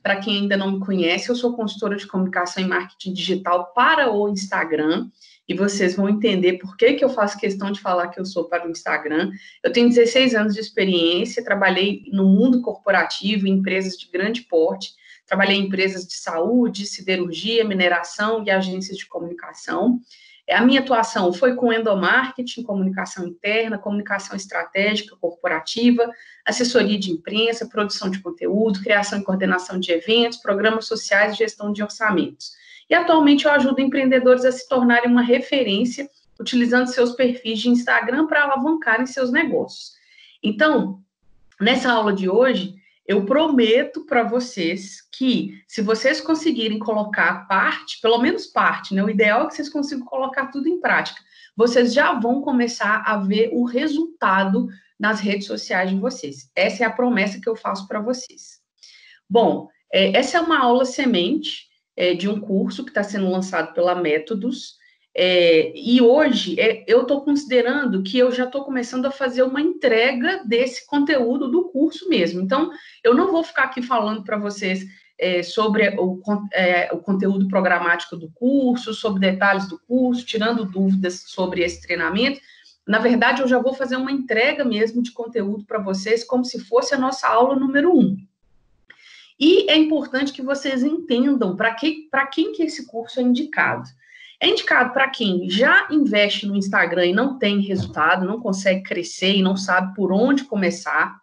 para quem ainda não me conhece, eu sou consultora de comunicação e marketing digital para o Instagram, e vocês vão entender por que eu faço questão de falar que eu sou para o Instagram. Eu tenho 16 anos de experiência, trabalhei no mundo corporativo, em empresas de grande porte, trabalhei em empresas de saúde, siderurgia, mineração e agências de comunicação. A minha atuação foi com endomarketing, comunicação interna, comunicação estratégica corporativa, assessoria de imprensa, produção de conteúdo, criação e coordenação de eventos, programas sociais e gestão de orçamentos. E atualmente eu ajudo empreendedores a se tornarem uma referência, utilizando seus perfis de Instagram para alavancarem seus negócios. Então, nessa aula de hoje, eu prometo para vocês que, se vocês conseguirem colocar parte, pelo menos parte, né? O ideal é que vocês consigam colocar tudo em prática. Vocês já vão começar a ver o resultado nas redes sociais de vocês. Essa é a promessa que eu faço para vocês. Bom, essa é uma aula semente de um curso que está sendo lançado pela Métodos, e hoje eu estou considerando que eu já estou começando a fazer uma entrega desse conteúdo do curso mesmo. Então, eu não vou ficar aqui falando para vocês sobre o conteúdo programático do curso, sobre detalhes do curso, tirando dúvidas sobre esse treinamento. Na verdade, eu já vou fazer uma entrega mesmo de conteúdo para vocês, como se fosse a nossa aula número 1. E é importante que vocês entendam para quem que esse curso é indicado. É indicado para quem já investe no Instagram e não tem resultado, não consegue crescer e não sabe por onde começar,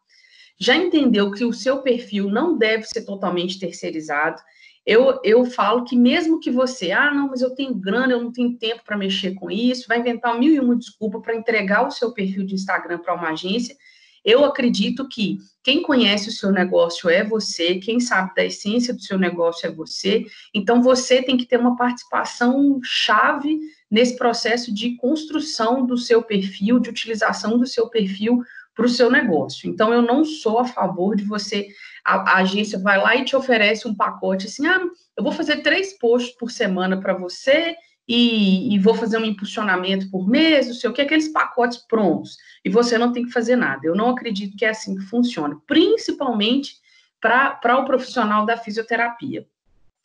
já entendeu que o seu perfil não deve ser totalmente terceirizado. Eu falo que mesmo que você, não, mas eu tenho grana, eu não tenho tempo para mexer com isso, vai inventar 1001 desculpa para entregar o seu perfil de Instagram para uma agência. Eu acredito que quem conhece o seu negócio é você, quem sabe da essência do seu negócio é você, então você tem que ter uma participação chave nesse processo de construção do seu perfil, de utilização do seu perfil para o seu negócio. Então, eu não sou a favor de você, a agência vai lá e te oferece um pacote assim, eu vou fazer 3 posts por semana para você, e vou fazer um impulsionamento por mês, não sei o que, aqueles pacotes prontos, e você não tem que fazer nada. Eu não acredito que é assim que funciona, principalmente para o profissional da fisioterapia.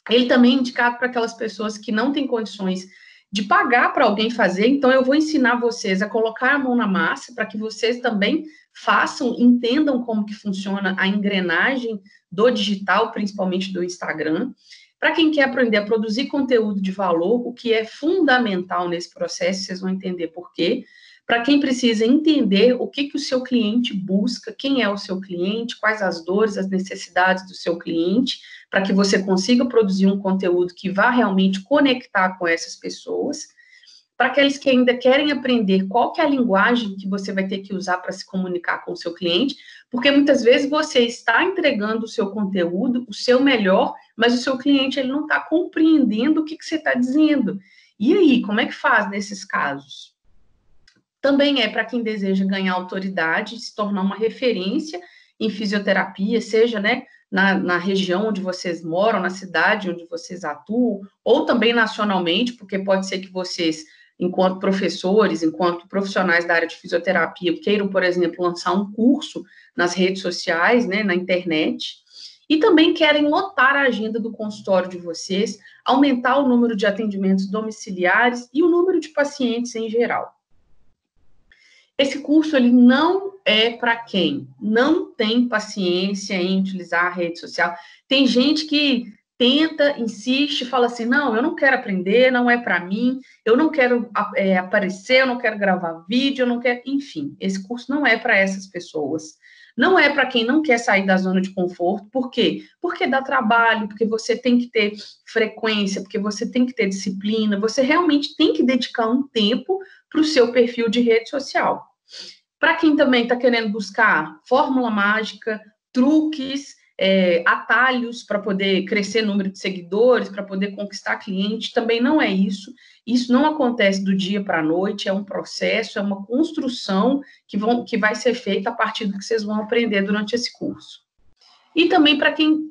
Ele também é indicado para aquelas pessoas que não têm condições de pagar para alguém fazer, então eu vou ensinar vocês a colocar a mão na massa para que vocês também façam, entendam como que funciona a engrenagem do digital, principalmente do Instagram. Para quem quer aprender a produzir conteúdo de valor, o que é fundamental nesse processo, vocês vão entender por quê. Para quem precisa entender o que o seu cliente busca, quem é o seu cliente, quais as dores, as necessidades do seu cliente, para que você consiga produzir um conteúdo que vá realmente conectar com essas pessoas. Para aqueles que ainda querem aprender qual que é a linguagem que você vai ter que usar para se comunicar com o seu cliente, porque muitas vezes você está entregando o seu conteúdo, o seu melhor, mas o seu cliente ele não está compreendendo o que você está dizendo. E aí, como é que faz nesses casos? Também é para quem deseja ganhar autoridade, se tornar uma referência em fisioterapia, seja, né, na região onde vocês moram, na cidade onde vocês atuam, ou também nacionalmente, porque pode ser que vocês, enquanto professores, enquanto profissionais da área de fisioterapia, queiram, por exemplo, lançar um curso nas redes sociais, né, na internet, e também querem lotar a agenda do consultório de vocês, aumentar o número de atendimentos domiciliares e o número de pacientes em geral. Esse curso, ele não é para quem não tem paciência em utilizar a rede social. Tem gente que tenta, insiste, fala assim, não, eu não quero aprender, não é para mim, eu não quero aparecer, eu não quero gravar vídeo, eu não quero... Enfim, esse curso não é para essas pessoas. Não é para quem não quer sair da zona de conforto. Por quê? Porque dá trabalho, porque você tem que ter frequência, porque você tem que ter disciplina, você realmente tem que dedicar um tempo para o seu perfil de rede social. Para quem também está querendo buscar fórmula mágica, truques, atalhos para poder crescer o número de seguidores, para poder conquistar cliente, também não é isso. Isso não acontece do dia para a noite, é um processo, é uma construção que vai ser feita a partir do que vocês vão aprender durante esse curso. E também para quem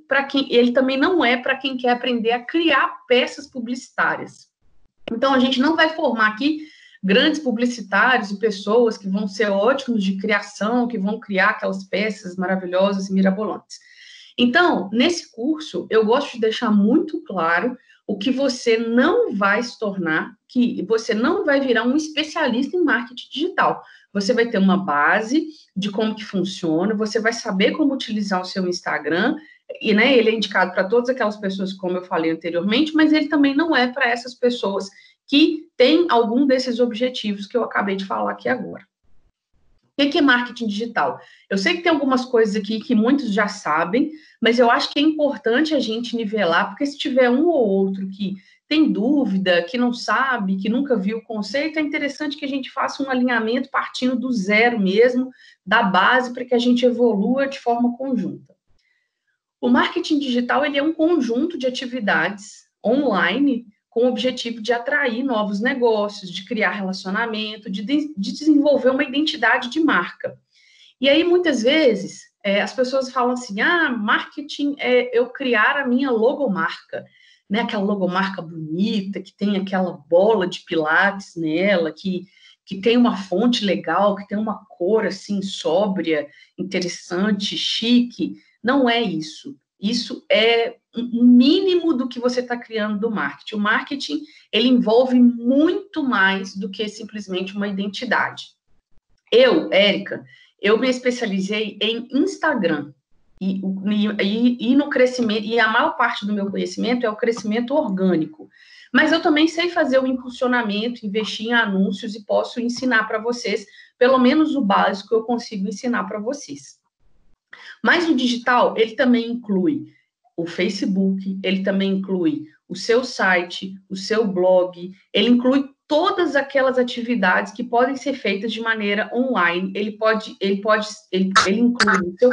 ele também não é para quem quer aprender a criar peças publicitárias. Então, a gente não vai formar aqui grandes publicitários e pessoas que vão ser ótimos de criação, que vão criar aquelas peças maravilhosas e mirabolantes. Então, nesse curso, eu gosto de deixar muito claro o que você não vai se tornar, que você não vai virar um especialista em marketing digital. Você vai ter uma base de como que funciona, você vai saber como utilizar o seu Instagram, e né, ele é indicado para todas aquelas pessoas, como eu falei anteriormente, mas ele também não é para essas pessoas que têm algum desses objetivos que eu acabei de falar aqui agora. O que é marketing digital? Eu sei que tem algumas coisas aqui que muitos já sabem, mas eu acho que é importante a gente nivelar, porque se tiver um ou outro que tem dúvida, que não sabe, que nunca viu o conceito, é interessante que a gente faça um alinhamento partindo do zero mesmo, da base, para que a gente evolua de forma conjunta. O marketing digital ele é um conjunto de atividades online com o objetivo de atrair novos negócios, de criar relacionamento, de desenvolver uma identidade de marca. E aí, muitas vezes, as pessoas falam assim, marketing é eu criar a minha logomarca, né? Aquela logomarca bonita, que tem aquela bola de pilates nela, que tem uma fonte legal, que tem uma cor, assim, sóbria, interessante, chique. Não é isso. Isso é um mínimo do que você está criando do marketing. O marketing, ele envolve muito mais do que simplesmente uma identidade. Eu, Érica, eu me especializei em Instagram e no crescimento, e a maior parte do meu conhecimento é o crescimento orgânico. Mas eu também sei fazer o impulsionamento, investir em anúncios e posso ensinar para vocês, pelo menos o básico eu consigo ensinar para vocês. Mas o digital, ele também inclui o Facebook, ele também inclui o seu site, o seu blog, ele inclui todas aquelas atividades que podem ser feitas de maneira online. Ele inclui o seu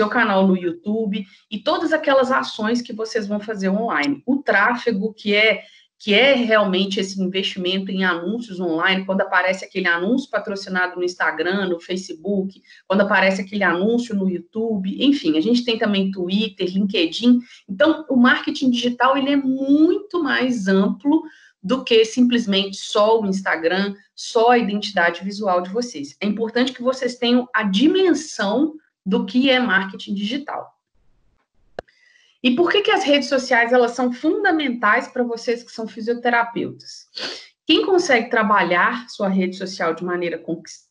canal no YouTube, e todas aquelas ações que vocês vão fazer online. O tráfego, que é realmente esse investimento em anúncios online, quando aparece aquele anúncio patrocinado no Instagram, no Facebook, quando aparece aquele anúncio no YouTube, enfim, a gente tem também Twitter, LinkedIn. Então, o marketing digital, ele é muito mais amplo do que simplesmente só o Instagram, só a identidade visual de vocês. É importante que vocês tenham a dimensão do que é marketing digital. E por que as redes sociais elas são fundamentais para vocês que são fisioterapeutas? Quem consegue trabalhar sua rede social de maneira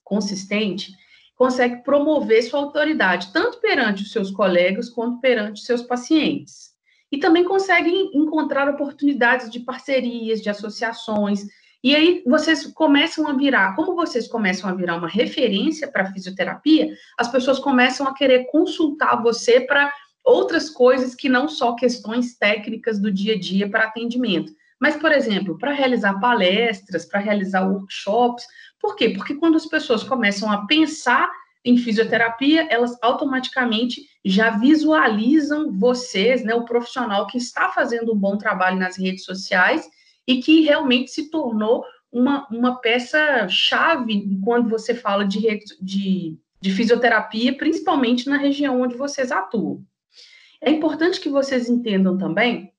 consistente, consegue promover sua autoridade, tanto perante os seus colegas, quanto perante os seus pacientes. E também consegue encontrar oportunidades de parcerias, de associações. E aí vocês começam a virar, como vocês começam a virar uma referência para a fisioterapia, as pessoas começam a querer consultar você para outras coisas que não só questões técnicas do dia a dia para atendimento. Mas, por exemplo, para realizar palestras, para realizar workshops. Por quê? Porque quando as pessoas começam a pensar em fisioterapia, elas automaticamente já visualizam vocês, né, o profissional que está fazendo um bom trabalho nas redes sociais e que realmente se tornou uma peça-chave quando você fala de fisioterapia, principalmente na região onde vocês atuam. É importante que vocês entendam também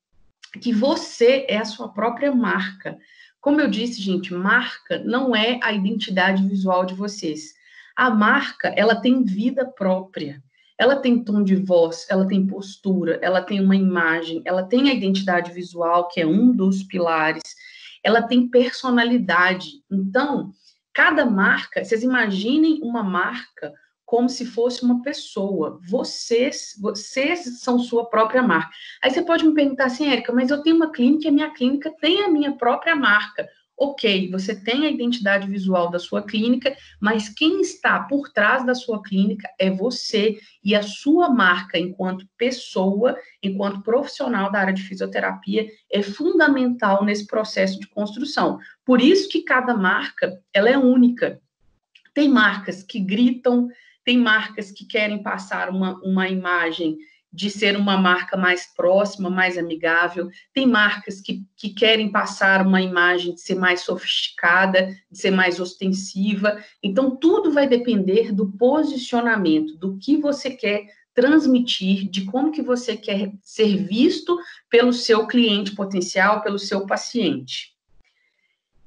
que você é a sua própria marca. Como eu disse, gente, marca não é a identidade visual de vocês. A marca, ela tem vida própria. Ela tem tom de voz, ela tem postura, ela tem uma imagem, ela tem a identidade visual, que é um dos pilares. Ela tem personalidade. Então, cada marca, vocês imaginem uma marca como se fosse uma pessoa. Vocês são sua própria marca. Aí você pode me perguntar assim, Érica, mas eu tenho uma clínica e a minha clínica tem a minha própria marca. Ok, você tem a identidade visual da sua clínica, mas quem está por trás da sua clínica é você, e a sua marca enquanto pessoa, enquanto profissional da área de fisioterapia, é fundamental nesse processo de construção. Por isso que cada marca, ela é única. Tem marcas que gritam, tem marcas que querem passar uma imagem de ser uma marca mais próxima, mais amigável. Tem marcas que querem passar uma imagem de ser mais sofisticada, de ser mais ostensiva. Então, tudo vai depender do posicionamento, do que você quer transmitir, de como que você quer ser visto pelo seu cliente potencial, pelo seu paciente.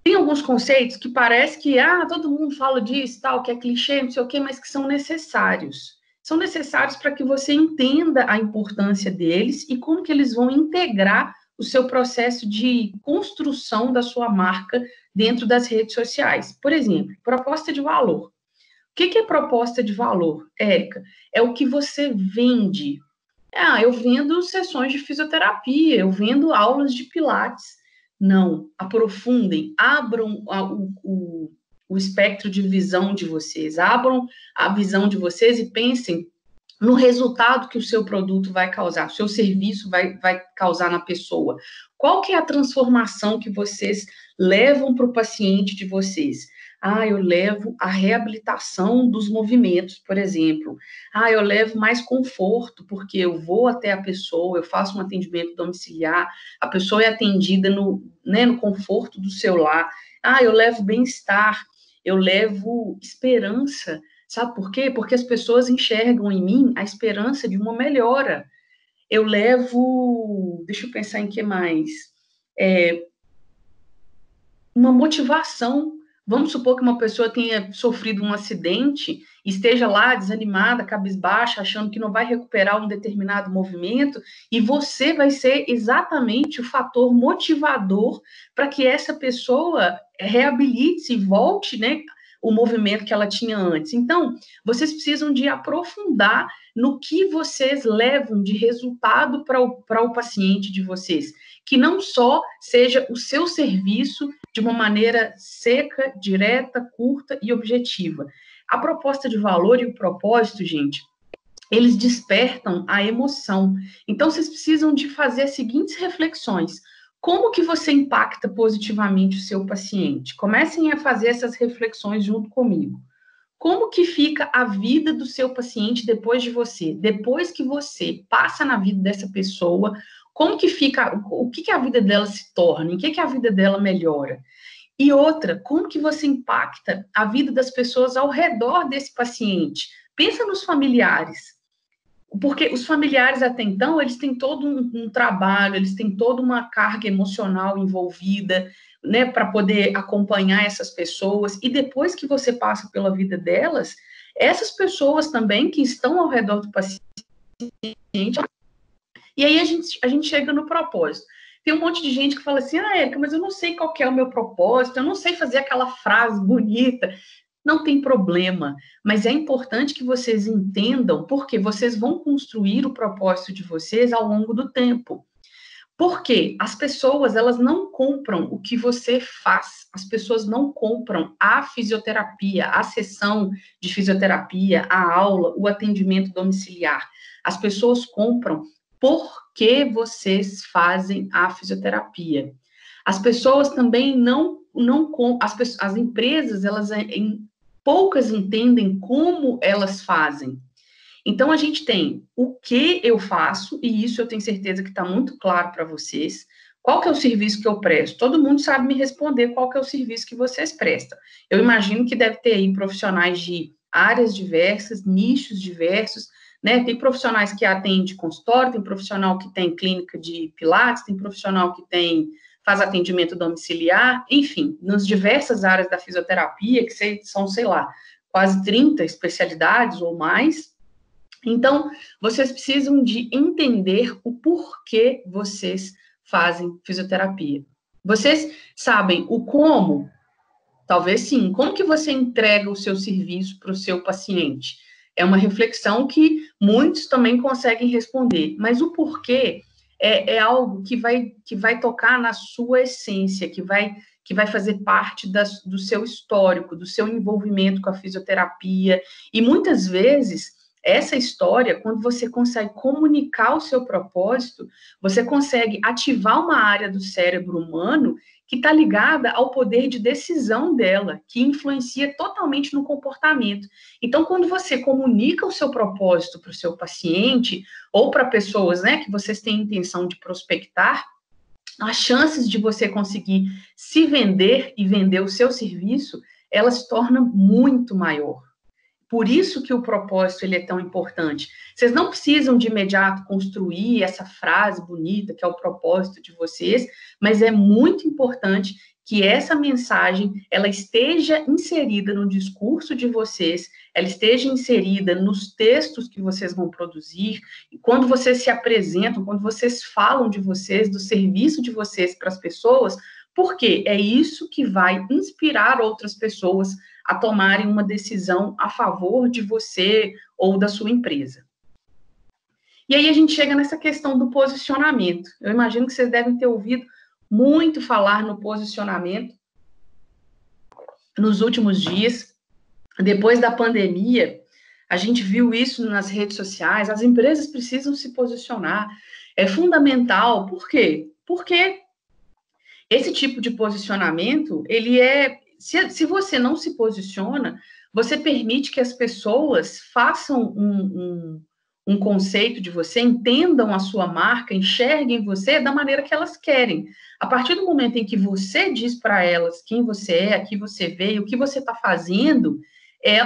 Tem alguns conceitos que parece que todo mundo fala disso, tal, que é clichê, não sei o quê, mas que são necessários. são necessários para que você entenda a importância deles e como que eles vão integrar o seu processo de construção da sua marca dentro das redes sociais. Por exemplo, proposta de valor. O que é proposta de valor, Érica? É o que você vende. Eu vendo sessões de fisioterapia, eu vendo aulas de pilates. Não, aprofundem, abram o espectro de visão de vocês, abram a visão de vocês e pensem no resultado que o seu produto vai causar, o seu serviço vai causar na pessoa. Qual que é a transformação que vocês levam para o paciente de vocês? Eu levo a reabilitação dos movimentos, por exemplo. Eu levo mais conforto, porque eu vou até a pessoa, eu faço um atendimento domiciliar, a pessoa é atendida no conforto do seu lar. Eu levo bem-estar, eu levo esperança. Sabe por quê? Porque as pessoas enxergam em mim a esperança de uma melhora. Eu levo, deixa eu pensar em que mais, uma motivação. Vamos supor que uma pessoa tenha sofrido um acidente, esteja lá desanimada, cabisbaixa, achando que não vai recuperar um determinado movimento, e você vai ser exatamente o fator motivador para que essa pessoa reabilite-se e volte, o movimento que ela tinha antes. Então, vocês precisam de aprofundar no que vocês levam de resultado para o paciente de vocês, que não só seja o seu serviço de uma maneira seca, direta, curta e objetiva. A proposta de valor e o propósito, gente, eles despertam a emoção. Então, vocês precisam de fazer as seguintes reflexões. Como que você impacta positivamente o seu paciente? Comecem a fazer essas reflexões junto comigo. Como que fica a vida do seu paciente depois de você? Depois que você passa na vida dessa pessoa, como que fica, o que a vida dela se torna? Em que a vida dela melhora? E outra, como que você impacta a vida das pessoas ao redor desse paciente? Pensa nos familiares. Porque os familiares, até então, eles têm todo um trabalho, eles têm toda uma carga emocional envolvida, para poder acompanhar essas pessoas. E depois que você passa pela vida delas, essas pessoas também que estão ao redor do paciente. E aí a gente chega no propósito. Tem um monte de gente que fala assim, Érica, mas eu não sei qual que é o meu propósito, eu não sei fazer aquela frase bonita. Não tem problema, mas é importante que vocês entendam, porque vocês vão construir o propósito de vocês ao longo do tempo. Porque as pessoas, elas não compram o que você faz, as pessoas não compram a fisioterapia, a sessão de fisioterapia, a aula, o atendimento domiciliar. As pessoas compram porque vocês fazem a fisioterapia. As pessoas também não as empresas, elas poucas entendem como elas fazem. Então, a gente tem o que eu faço, e isso eu tenho certeza que está muito claro para vocês. Qual que é o serviço que eu presto? Todo mundo sabe me responder qual que é o serviço que vocês prestam. Eu imagino que deve ter aí profissionais de áreas diversas, nichos diversos, Tem profissionais que atendem consultório, tem profissional que tem clínica de pilates, tem profissional que faz atendimento domiciliar, enfim, nas diversas áreas da fisioterapia, que são, sei lá, quase 30 especialidades ou mais. Então, vocês precisam de entender o porquê vocês fazem fisioterapia. Vocês sabem o como? Talvez sim. Como que você entrega o seu serviço para o seu paciente? É uma reflexão que muitos também conseguem responder, mas o porquê é algo que vai tocar na sua essência, que vai fazer parte do seu histórico, do seu envolvimento com a fisioterapia. E muitas vezes, essa história, quando você consegue comunicar o seu propósito, você consegue ativar uma área do cérebro humano que está ligada ao poder de decisão dela, que influencia totalmente no comportamento. Então, quando você comunica o seu propósito para o seu paciente, ou para pessoas, que vocês têm intenção de prospectar, as chances de você conseguir se vender e vender o seu serviço, elas se tornam muito maior. Por isso que o propósito ele é tão importante. Vocês não precisam de imediato construir essa frase bonita que é o propósito de vocês, mas é muito importante que essa mensagem ela esteja inserida no discurso de vocês, ela esteja inserida nos textos que vocês vão produzir, e quando vocês se apresentam, quando vocês falam de vocês, do serviço de vocês para as pessoas, porque é isso que vai inspirar outras pessoas a tomarem uma decisão a favor de você ou da sua empresa. E aí a gente chega nessa questão do posicionamento. Eu imagino que vocês devem ter ouvido muito falar no posicionamento nos últimos dias. Depois da pandemia, a gente viu isso nas redes sociais, as empresas precisam se posicionar. É fundamental. Por quê? Porque esse tipo de posicionamento, ele é... Se você não se posiciona, você permite que as pessoas façam um conceito de você, entendam a sua marca, enxerguem você da maneira que elas querem. A partir do momento em que você diz para elas quem você é, a que você veio, o que você está fazendo,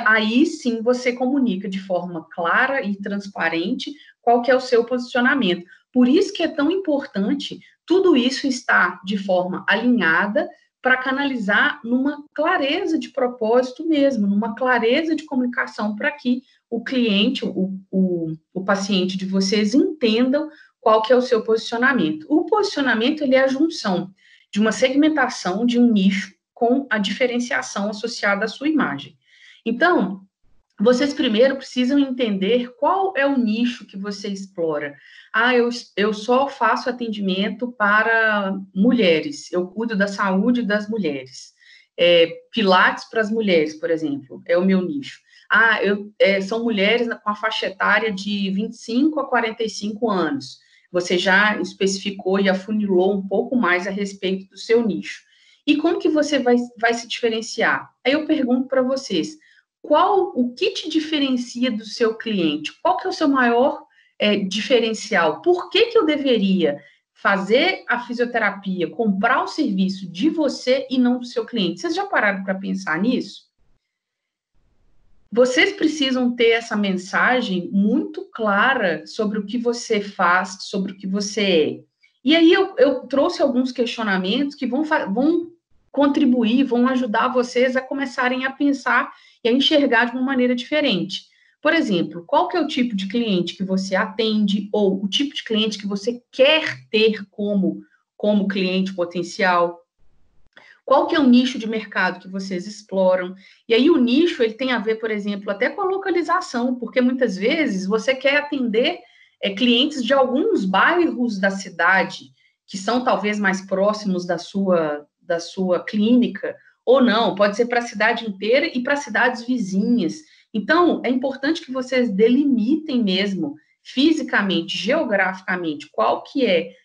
aí sim você comunica de forma clara e transparente qual que é o seu posicionamento. Por isso que é tão importante tudo isso estar de forma alinhada para canalizar numa clareza de propósito mesmo, numa clareza de comunicação para que o cliente, o paciente de vocês entendam qual que é o seu posicionamento. O posicionamento, ele é a junção de uma segmentação de um nicho com a diferenciação associada à sua imagem. Então, vocês primeiro precisam entender qual é o nicho que você explora. Eu só faço atendimento para mulheres, eu cuido da saúde das mulheres. Pilates para as mulheres, por exemplo, é o meu nicho. São mulheres com a faixa etária de 25 a 45 anos. Você já especificou e afunilou um pouco mais a respeito do seu nicho. E como que você vai se diferenciar? Aí eu pergunto para vocês, o que te diferencia do seu cliente? Qual que é o seu maior diferencial? Por que eu deveria fazer a fisioterapia, comprar o serviço de você e não do seu cliente? Vocês já pararam para pensar nisso? Vocês precisam ter essa mensagem muito clara sobre o que você faz, sobre o que você é. E aí eu trouxe alguns questionamentos que vão contribuir, vão ajudar vocês a começarem a pensar e a enxergar de uma maneira diferente. Por exemplo, qual que é o tipo de cliente que você atende ou o tipo de cliente que você quer ter como cliente potencial? Qual que é o nicho de mercado que vocês exploram? E aí o nicho, ele tem a ver, por exemplo, até com a localização, porque muitas vezes você quer atender clientes de alguns bairros da cidade, que são talvez mais próximos da sua clínica, ou não, pode ser para a cidade inteira e para cidades vizinhas. Então, é importante que vocês delimitem mesmo, fisicamente, geograficamente, qual que é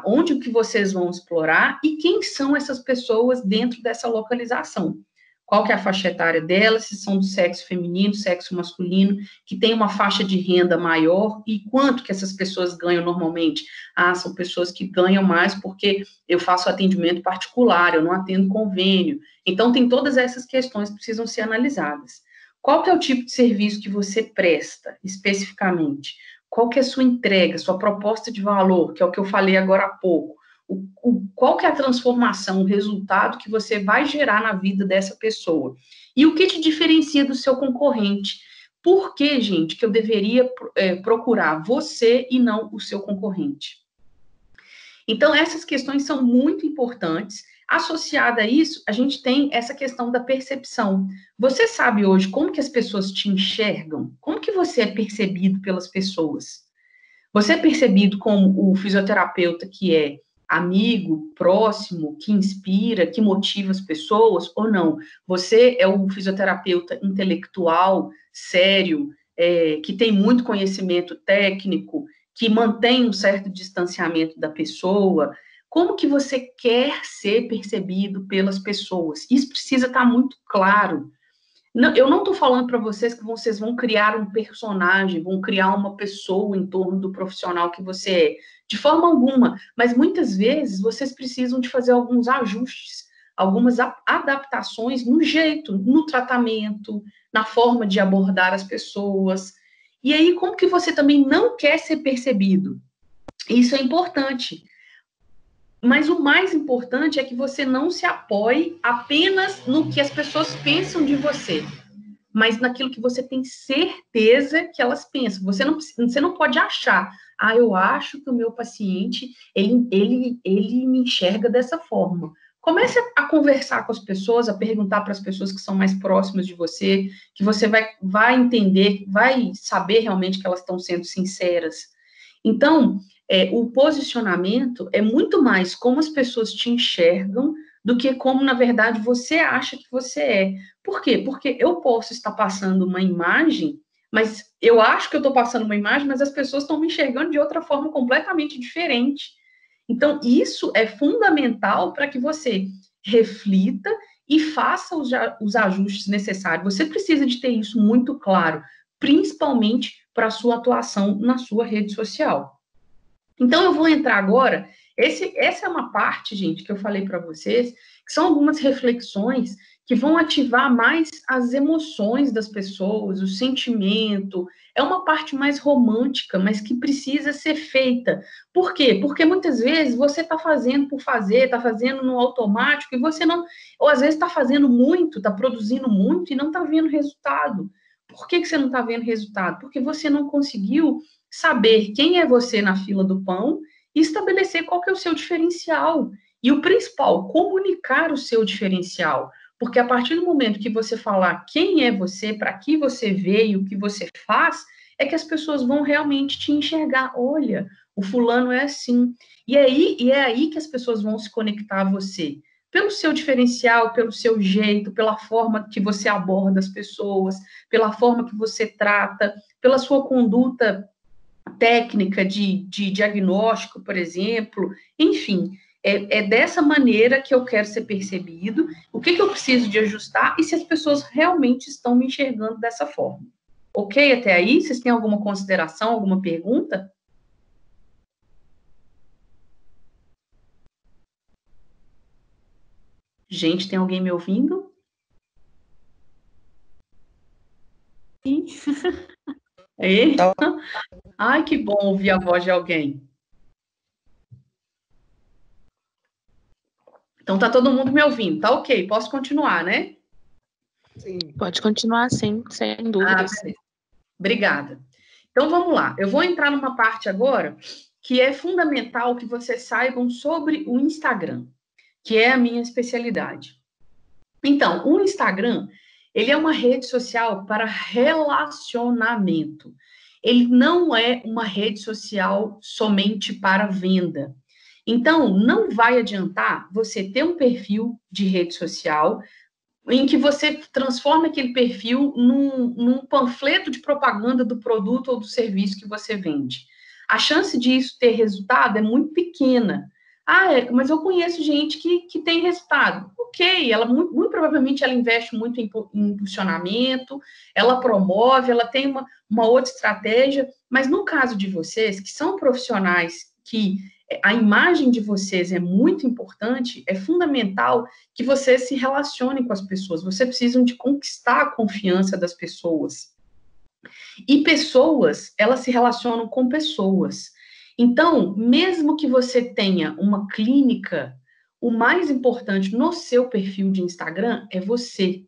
onde que vocês vão explorar e quem são essas pessoas dentro dessa localização. Qual que é a faixa etária delas, se são do sexo feminino, sexo masculino, que tem uma faixa de renda maior e quanto que essas pessoas ganham normalmente. São pessoas que ganham mais porque eu faço atendimento particular, eu não atendo convênio. Então, tem todas essas questões que precisam ser analisadas. Qual que é o tipo de serviço que você presta, especificamente? Qual que é a sua entrega, sua proposta de valor, que é o que eu falei agora há pouco? Qual que é a transformação, o resultado que você vai gerar na vida dessa pessoa? E o que te diferencia do seu concorrente? Por que, gente, que eu deveria procurar você e não o seu concorrente? Então, essas questões são muito importantes. Associada a isso, a gente tem essa questão da percepção. Você sabe hoje como que as pessoas te enxergam? Como que você é percebido pelas pessoas? Você é percebido como o fisioterapeuta que é amigo, próximo, que inspira, que motiva as pessoas, ou não? Você é o fisioterapeuta intelectual, sério, que tem muito conhecimento técnico, que mantém um certo distanciamento da pessoa. Como que você quer ser percebido pelas pessoas? Isso precisa estar muito claro. Eu não estou falando para vocês que vocês vão criar um personagem, vão criar uma pessoa em torno do profissional que você é. De forma alguma. Mas muitas vezes vocês precisam de fazer alguns ajustes algumas adaptações no jeito, no tratamento, na forma de abordar as pessoas. E aí, como que você também não quer ser percebido? Isso é importante. Mas o mais importante é que você não se apoie apenas no que as pessoas pensam de você, mas naquilo que você tem certeza que elas pensam. Você não pode achar, eu acho que o meu paciente, ele me enxerga dessa forma. Comece a conversar com as pessoas, a perguntar para as pessoas que são mais próximas de você, que você vai entender, vai saber realmente que elas estão sendo sinceras. Então, o posicionamento é muito mais como as pessoas te enxergam do que como, na verdade, você acha que você é. Por quê? Porque eu posso estar passando uma imagem, mas eu acho que eu estou passando uma imagem, mas as pessoas estão me enxergando de outra forma completamente diferente. Então, isso é fundamental para que você reflita e faça os ajustes necessários. Você precisa de ter isso muito claro, principalmente para a sua atuação na sua rede social. Então, eu vou entrar agora. Essa é uma parte, gente, que eu falei para vocês, que são algumas reflexões que vão ativar mais as emoções das pessoas, o sentimento. É uma parte mais romântica, mas que precisa ser feita. Por quê? Porque muitas vezes você está fazendo por fazer, está fazendo no automático, e você não. Ou às vezes está fazendo muito, está produzindo muito e não está vendo resultado. Por que você não está vendo resultado? Porque você não conseguiu saber quem é você na fila do pão e estabelecer qual que é o seu diferencial. E o principal, comunicar o seu diferencial. Porque a partir do momento que você falar quem é você, para que você veio, o que você faz, é que as pessoas vão realmente te enxergar. Olha, o fulano é assim. E é aí que as pessoas vão se conectar a você. Pelo seu diferencial, pelo seu jeito, pela forma que você aborda as pessoas, pela forma que você trata, pela sua conduta técnica de diagnóstico, por exemplo, enfim, é dessa maneira que eu quero ser percebido, o que eu preciso de ajustar e se as pessoas realmente estão me enxergando dessa forma. Ok até aí? Vocês têm alguma consideração, alguma pergunta? Gente, tem alguém me ouvindo? Eita. Ai, que bom ouvir a voz de alguém. Então, tá todo mundo me ouvindo, tá ok, posso continuar, né? Sim. Pode continuar, sim, sem dúvidas. Obrigada. Então, vamos lá. Eu vou entrar numa parte agora que é fundamental que vocês saibam sobre o Instagram, que é a minha especialidade. Então, o Instagram, ele é uma rede social para relacionamento. Ele não é uma rede social somente para venda. Então, não vai adiantar você ter um perfil de rede social em que você transforma aquele perfil num panfleto de propaganda do produto ou do serviço que você vende. A chance disso ter resultado é muito pequena. Mas eu conheço gente que tem resultado. Ok, ela muito provavelmente ela investe muito em impulsionamento, ela promove, ela tem uma outra estratégia, mas no caso de vocês, que são profissionais que a imagem de vocês é muito importante, é fundamental que vocês se relacionem com as pessoas. Vocês precisam de conquistar a confiança das pessoas. E pessoas, elas se relacionam com pessoas. Então, mesmo que você tenha uma clínica, o mais importante no seu perfil de Instagram é você.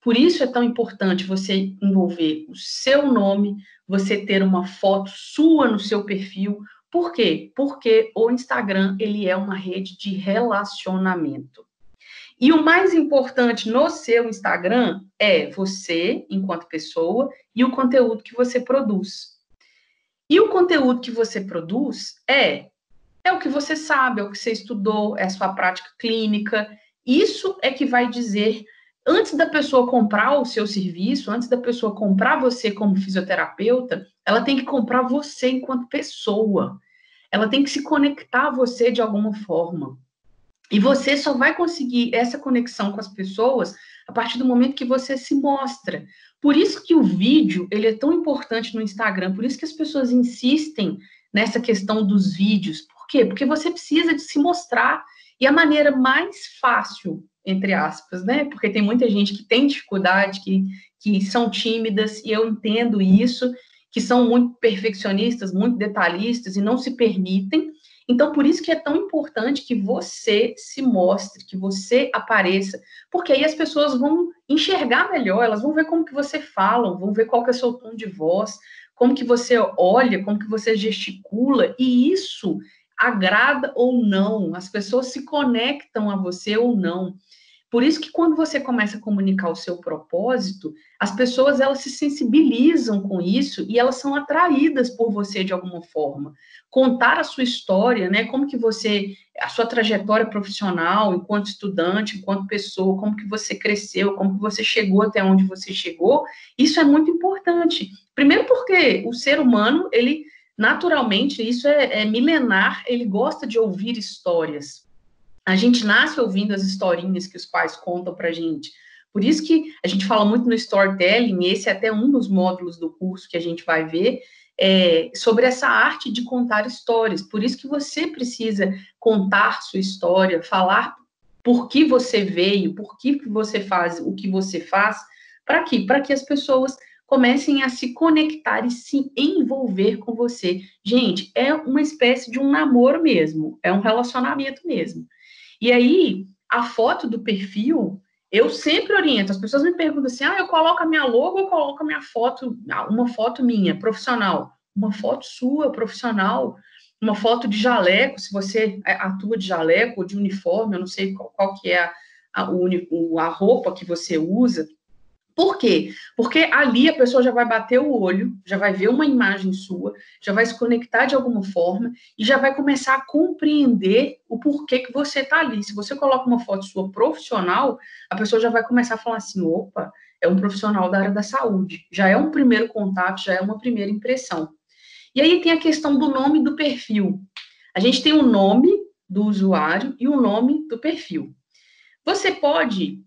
Por isso é tão importante você envolver o seu nome, você ter uma foto sua no seu perfil. Por quê? Porque o Instagram, ele é uma rede de relacionamento. E o mais importante no seu Instagram é você, enquanto pessoa, e o conteúdo que você produz. E o conteúdo que você produz é o que você sabe, é o que você estudou, é a sua prática clínica. Isso é que vai dizer, antes da pessoa comprar o seu serviço, antes da pessoa comprar você como fisioterapeuta, ela tem que comprar você enquanto pessoa. Ela tem que se conectar a você de alguma forma. E você só vai conseguir essa conexão com as pessoas a partir do momento que você se mostra. Por isso que o vídeo, ele é tão importante no Instagram, por isso que as pessoas insistem nessa questão dos vídeos. Por quê? Porque você precisa de se mostrar. E a maneira mais fácil entre aspas, né? Porque tem muita gente que tem dificuldade, que são tímidas, e eu entendo isso, que são muito perfeccionistas, muito detalhistas, e não se permitem. Então, por isso que é tão importante que você se mostre, que você apareça, porque aí as pessoas vão enxergar melhor, elas vão ver como que você fala, vão ver qual que é o seu tom de voz, como que você olha, como que você gesticula, e isso agrada ou não, as pessoas se conectam a você ou não. Por isso que quando você começa a comunicar o seu propósito, as pessoas elas se sensibilizam com isso e elas são atraídas por você de alguma forma. Contar a sua história, né? Como que você, a sua trajetória profissional, enquanto estudante, enquanto pessoa, como que você cresceu, como que você chegou até onde você chegou, isso é muito importante. Primeiro porque o ser humano, ele naturalmente, isso é milenar, ele gosta de ouvir histórias. A gente nasce ouvindo as historinhas que os pais contam para a gente. Por isso que a gente fala muito no storytelling, esse é até um dos módulos do curso que a gente vai ver, sobre essa arte de contar histórias. Por isso que você precisa contar sua história, falar por que você veio, por que você faz o que você faz, para quê? Para que as pessoas comecem a se conectar e se envolver com você. Gente, é uma espécie de um namoro mesmo, é um relacionamento mesmo. E aí, a foto do perfil, eu sempre oriento, as pessoas me perguntam assim, eu coloco a minha logo ou coloco a minha foto, uma foto minha, profissional, uma foto sua, profissional, uma foto de jaleco, se você atua de jaleco ou de uniforme, eu não sei qual que é a roupa que você usa. Por quê? Porque ali a pessoa já vai bater o olho, já vai ver uma imagem sua, já vai se conectar de alguma forma e já vai começar a compreender o porquê que você está ali. Se você coloca uma foto sua profissional, a pessoa já vai começar a falar assim, opa, é um profissional da área da saúde. Já é um primeiro contato, já é uma primeira impressão. E aí tem a questão do nome do perfil. A gente tem o nome do usuário e o nome do perfil. Você pode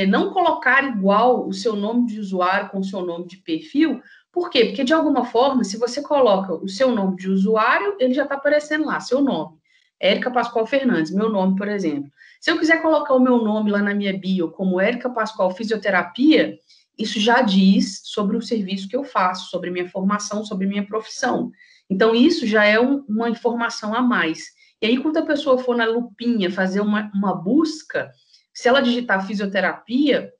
não colocar igual o seu nome de usuário com o seu nome de perfil. Por quê? Porque, de alguma forma, se você coloca o seu nome de usuário, ele já está aparecendo lá, seu nome. Érica Pascoal Fernandes, meu nome, por exemplo. Se eu quiser colocar o meu nome lá na minha bio como Érica Pascoal Fisioterapia, isso já diz sobre o serviço que eu faço, sobre minha formação, sobre minha profissão. Então, isso já é uma informação a mais. E aí, quando a pessoa for na lupinha fazer uma busca, se ela digitar fisioterapia,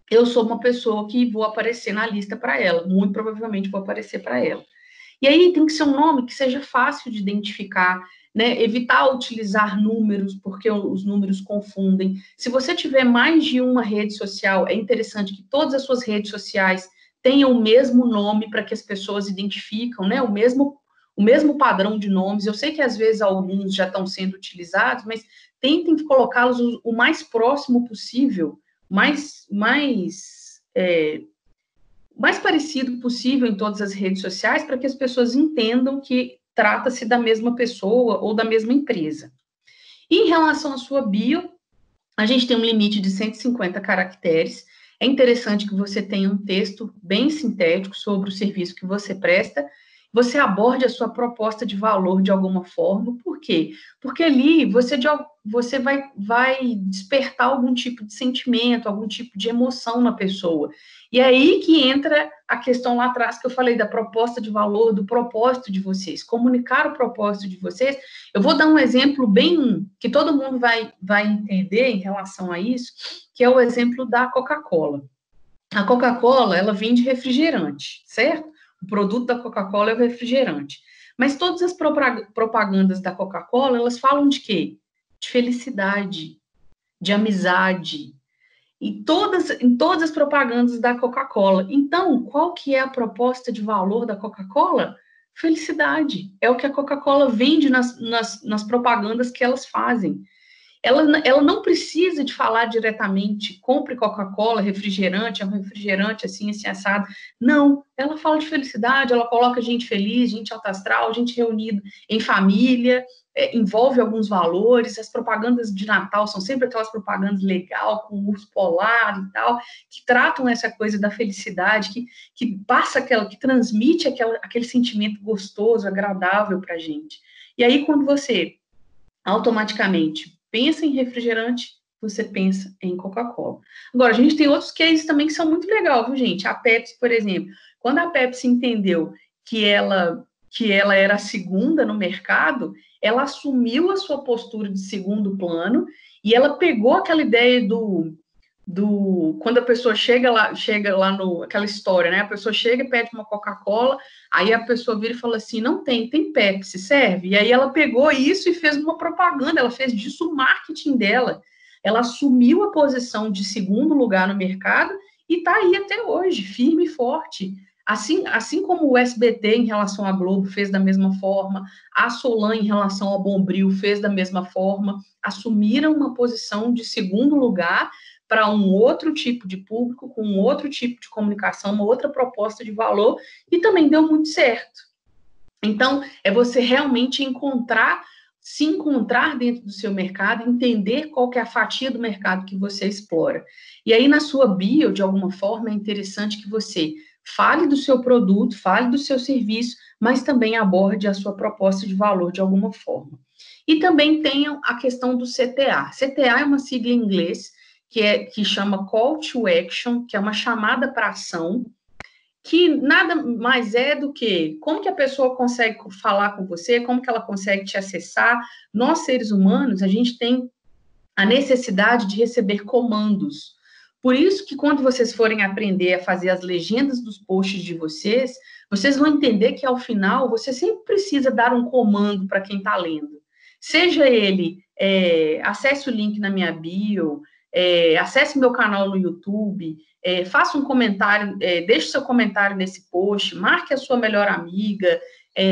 eu sou uma pessoa que vou aparecer na lista para ela, muito provavelmente vou aparecer para ela. E aí tem que ser um nome que seja fácil de identificar, né? Evitar utilizar números, porque os números confundem. Se você tiver mais de uma rede social, é interessante que todas as suas redes sociais tenham o mesmo nome para que as pessoas identificam, né? O mesmo padrão de nomes. Eu sei que às vezes alguns já estão sendo utilizados, mas tentem colocá-los o mais próximo possível, mais parecido possível em todas as redes sociais, para que as pessoas entendam que trata-se da mesma pessoa ou da mesma empresa. E em relação à sua bio, a gente tem um limite de 150 caracteres. É interessante que você tenha um texto bem sintético sobre o serviço que você presta, você aborde a sua proposta de valor de alguma forma. Por quê? Porque ali você vai despertar algum tipo de sentimento, algum tipo de emoção na pessoa. E é aí que entra a questão lá atrás que eu falei da proposta de valor, do propósito de vocês. Comunicar o propósito de vocês. Eu vou dar um exemplo bem que todo mundo vai entender em relação a isso, que é o exemplo da Coca-Cola. A Coca-Cola, ela vende refrigerante, certo? O produto da Coca-Cola é o refrigerante. Mas todas as propagandas da Coca-Cola, elas falam de quê? De felicidade, de amizade. Em todas as propagandas da Coca-Cola. Então, qual que é a proposta de valor da Coca-Cola? Felicidade. É o que a Coca-Cola vende nas propagandas que elas fazem. Ela não precisa de falar diretamente, compre Coca-Cola, refrigerante, é um refrigerante assim, assim, assado. Não, ela fala de felicidade, ela coloca gente feliz, gente alta astral, gente reunida em família, envolve alguns valores. As propagandas de Natal são sempre aquelas propagandas legal, com urso polar e tal, que tratam essa coisa da felicidade, que passa que transmite aquele sentimento gostoso, agradável para a gente. E aí, quando você automaticamente pensa em refrigerante, você pensa em Coca-Cola. Agora, a gente tem outros cases também que são muito legais, viu, gente? A Pepsi, por exemplo, quando a Pepsi entendeu que ela era a segunda no mercado, ela assumiu a sua postura de segundo plano e ela pegou aquela ideia quando a pessoa chega lá aquela história, né? A pessoa chega e pede uma Coca-Cola, aí a pessoa vira e fala assim, não tem Pepsi, serve? E aí ela pegou isso e fez uma propaganda, ela fez disso o marketing dela. Ela assumiu a posição de segundo lugar no mercado e está aí até hoje, firme e forte. Assim como o SBT em relação à Globo fez da mesma forma, a Solan em relação ao Bombril fez da mesma forma, assumiram uma posição de segundo lugar para um outro tipo de público, com um outro tipo de comunicação, uma outra proposta de valor, e também deu muito certo. Então, é você realmente se encontrar dentro do seu mercado, entender qual que é a fatia do mercado que você explora. E aí, na sua bio, de alguma forma, é interessante que você fale do seu produto, fale do seu serviço, mas também aborde a sua proposta de valor de alguma forma. E também tenham a questão do CTA. CTA é uma sigla em inglês que chama Call to Action, que é uma chamada para ação, que nada mais é do que como que a pessoa consegue falar com você, como que ela consegue te acessar. Nós, seres humanos, a gente tem a necessidade de receber comandos. Por isso que quando vocês forem aprender a fazer as legendas dos posts de vocês vão entender que, ao final, você sempre precisa dar um comando para quem está lendo. Seja ele, acesse o link na minha bio, acesse meu canal no YouTube, faça um comentário, deixe seu comentário nesse post, marque a sua melhor amiga,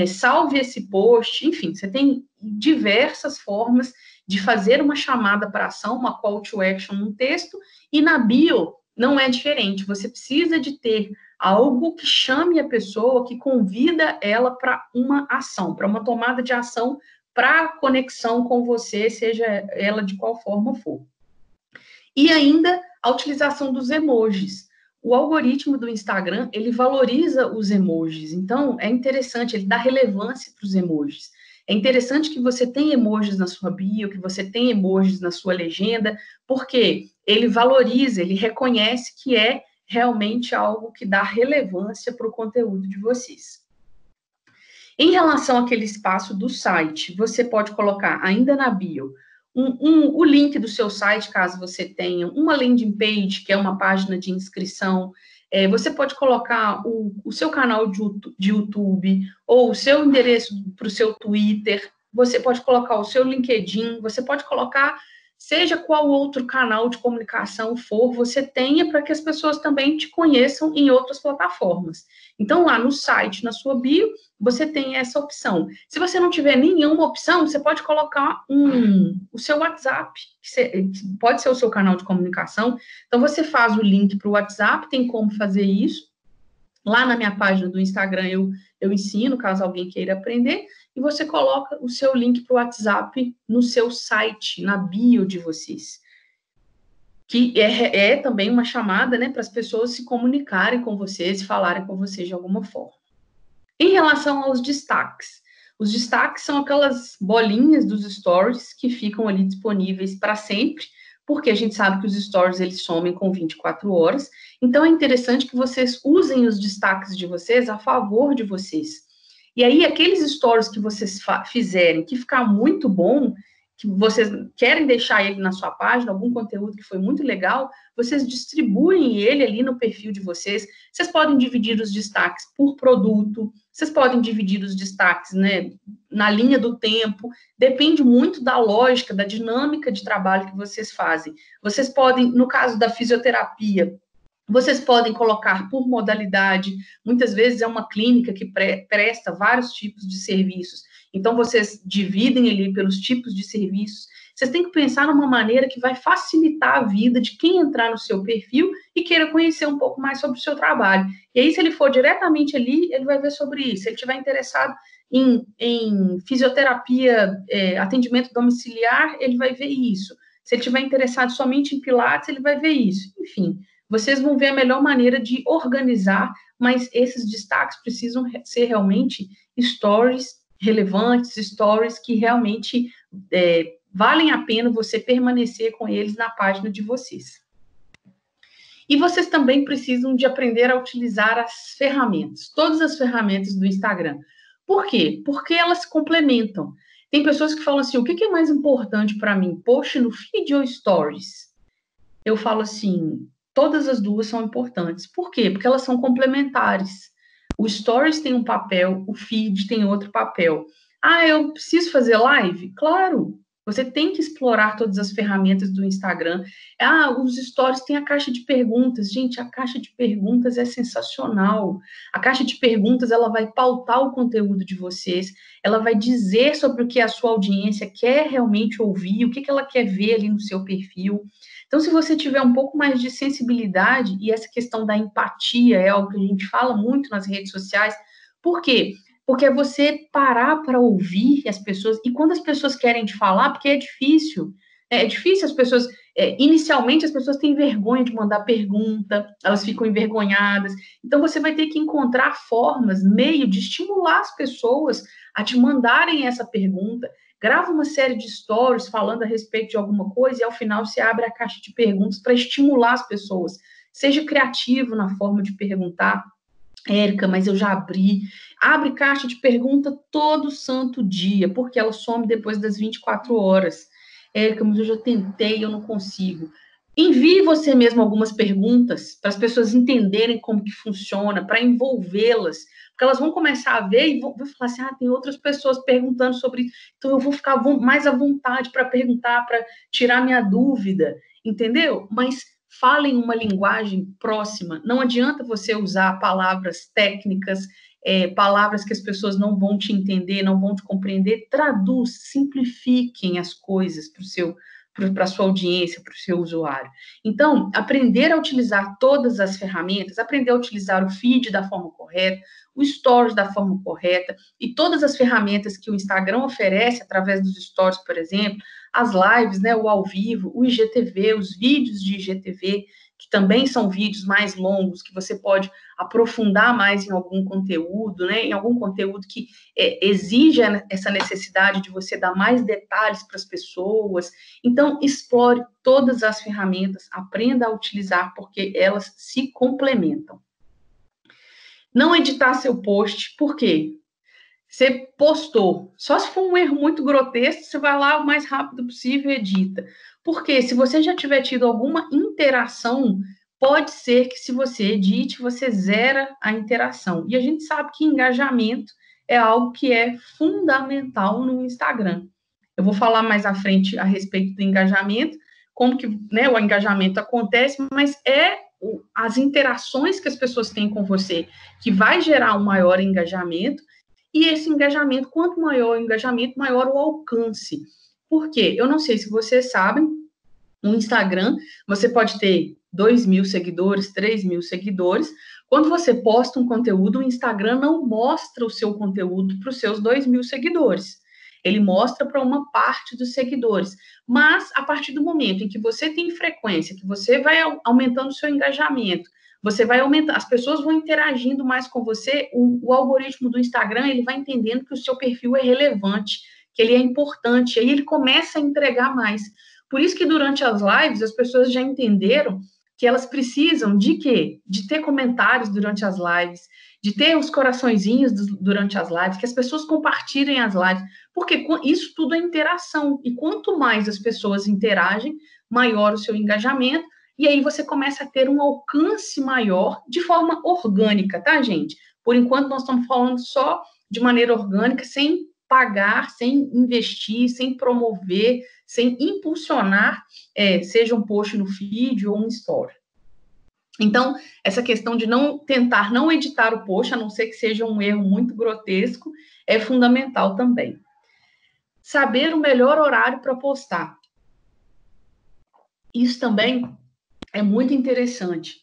salve esse post, enfim, você tem diversas formas de fazer uma chamada para ação, uma call to action no texto, e na bio não é diferente, você precisa de ter algo que chame a pessoa, que convida ela para uma ação, para uma tomada de ação, para conexão com você, seja ela de qual forma for. E ainda a utilização dos emojis. O algoritmo do Instagram, ele valoriza os emojis, então é interessante, ele dá relevância para os emojis. É interessante que você tenha emojis na sua bio, que você tenha emojis na sua legenda, porque ele valoriza, ele reconhece que é realmente algo que dá relevância para o conteúdo de vocês. Em relação àquele espaço do site, você pode colocar ainda na bio o link do seu site, caso você tenha, uma landing page, que é uma página de inscrição. Você pode colocar o seu canal de YouTube, ou o seu endereço para o seu Twitter, você pode colocar o seu LinkedIn, você pode colocar seja qual outro canal de comunicação for, você tenha para que as pessoas também te conheçam em outras plataformas. Então, lá no site, na sua bio, você tem essa opção. Se você não tiver nenhuma opção, você pode colocar o seu WhatsApp, que pode ser o seu canal de comunicação. Então, você faz o link para o WhatsApp, tem como fazer isso. Lá na minha página do Instagram, eu ensino, caso alguém queira aprender, e você coloca o seu link para o WhatsApp no seu site, na bio de vocês. Que é também uma chamada, né, para as pessoas se comunicarem com vocês e falarem com vocês de alguma forma. Em relação aos destaques, os destaques são aquelas bolinhas dos stories que ficam ali disponíveis para sempre, porque a gente sabe que os stories eles somem com 24 horas, então é interessante que vocês usem os destaques de vocês a favor de vocês. E aí, aqueles stories que vocês fizerem, que ficar muito bom, que vocês querem deixar ele na sua página, algum conteúdo que foi muito legal, vocês distribuem ele ali no perfil de vocês. Vocês podem dividir os destaques por produto, vocês podem dividir os destaques, né, na linha do tempo, depende muito da lógica, da dinâmica de trabalho que vocês fazem. Vocês podem, no caso da fisioterapia, vocês podem colocar por modalidade, muitas vezes é uma clínica que presta vários tipos de serviços, então vocês dividem ali pelos tipos de serviços. Vocês têm que pensar numa maneira que vai facilitar a vida de quem entrar no seu perfil e queira conhecer um pouco mais sobre o seu trabalho. E aí, se ele for diretamente ali, ele vai ver sobre isso. Se ele estiver interessado em fisioterapia, atendimento domiciliar, ele vai ver isso. Se ele estiver interessado somente em pilates, ele vai ver isso. Enfim, vocês vão ver a melhor maneira de organizar, mas esses destaques precisam ser realmente stories relevantes, stories que realmente valem a pena você permanecer com eles na página de vocês. E vocês também precisam de aprender a utilizar as ferramentas, todas as ferramentas do Instagram. Por quê? Porque elas se complementam. Tem pessoas que falam assim, o que é mais importante para mim, post no feed ou stories? Eu falo assim, todas as duas são importantes. Por quê? Porque elas são complementares. O stories tem um papel, o feed tem outro papel. Ah, eu preciso fazer live? Claro! Você tem que explorar todas as ferramentas do Instagram. Ah, os stories têm a caixa de perguntas. Gente, a caixa de perguntas é sensacional. A caixa de perguntas, ela vai pautar o conteúdo de vocês, ela vai dizer sobre o que a sua audiência quer realmente ouvir, o que ela quer ver ali no seu perfil. Então, se você tiver um pouco mais de sensibilidade, e essa questão da empatia é algo que a gente fala muito nas redes sociais, por quê? Porque é você parar para ouvir as pessoas, e quando as pessoas querem te falar, porque é difícil as pessoas, inicialmente as pessoas têm vergonha de mandar pergunta, elas ficam envergonhadas, então você vai ter que encontrar formas, meio de estimular as pessoas a te mandarem essa pergunta, grava uma série de stories falando a respeito de alguma coisa, e ao final você abre a caixa de perguntas para estimular as pessoas, seja criativo na forma de perguntar. Érica, mas eu já abri. Abre caixa de pergunta todo santo dia, porque ela some depois das 24 horas. Érica, mas eu já tentei, eu não consigo. Envie você mesmo algumas perguntas para as pessoas entenderem como que funciona, para envolvê-las, porque elas vão começar a ver e vão falar assim, tem outras pessoas perguntando sobre isso, então eu vou ficar mais à vontade para perguntar, para tirar minha dúvida, entendeu? Mas falem uma linguagem próxima. Não adianta você usar palavras técnicas, palavras que as pessoas não vão te entender, não vão te compreender. Traduz, simplifiquem as coisas para a sua audiência, para o seu usuário. Então, aprender a utilizar todas as ferramentas, aprender a utilizar o feed da forma correta, o stories da forma correta, e todas as ferramentas que o Instagram oferece através dos stories, por exemplo, as lives, né, o ao vivo, o IGTV, os vídeos de IGTV, que também são vídeos mais longos, que você pode aprofundar mais em algum conteúdo, né, em algum conteúdo que exija essa necessidade de você dar mais detalhes para as pessoas. Então, explore todas as ferramentas, aprenda a utilizar, porque elas se complementam. Não editar seu post, por quê? Você postou, só se for um erro muito grotesco, você vai lá o mais rápido possível e edita. Porque se você já tiver tido alguma interação, pode ser que se você edite, você zera a interação. E a gente sabe que engajamento é algo que é fundamental no Instagram. Eu vou falar mais à frente a respeito do engajamento, como que, né, o engajamento acontece, mas as interações que as pessoas têm com você que vai gerar um maior engajamento. E esse engajamento, quanto maior o engajamento, maior o alcance. Por quê? Eu não sei se vocês sabem, no Instagram, você pode ter 2.000 seguidores, 3.000 seguidores. Quando você posta um conteúdo, o Instagram não mostra o seu conteúdo para os seus 2.000 seguidores. Ele mostra para uma parte dos seguidores. Mas, a partir do momento em que você tem frequência, que você vai aumentando o seu engajamento, você vai aumentar, as pessoas vão interagindo mais com você, o algoritmo do Instagram, ele vai entendendo que o seu perfil é relevante, que ele é importante, aí ele começa a entregar mais. Por isso que durante as lives, as pessoas já entenderam que elas precisam de quê? De ter comentários durante as lives, de ter os coraçõezinhos durante as lives, que as pessoas compartilhem as lives, porque isso tudo é interação, e quanto mais as pessoas interagem, maior o seu engajamento, e aí você começa a ter um alcance maior de forma orgânica, tá, gente? Por enquanto, nós estamos falando só de maneira orgânica, sem pagar, sem investir, sem promover, sem impulsionar, seja um post no feed ou um story. Então, essa questão de tentar não editar o post, a não ser que seja um erro muito grotesco, é fundamental também. Saber o melhor horário para postar. Isso também é muito interessante.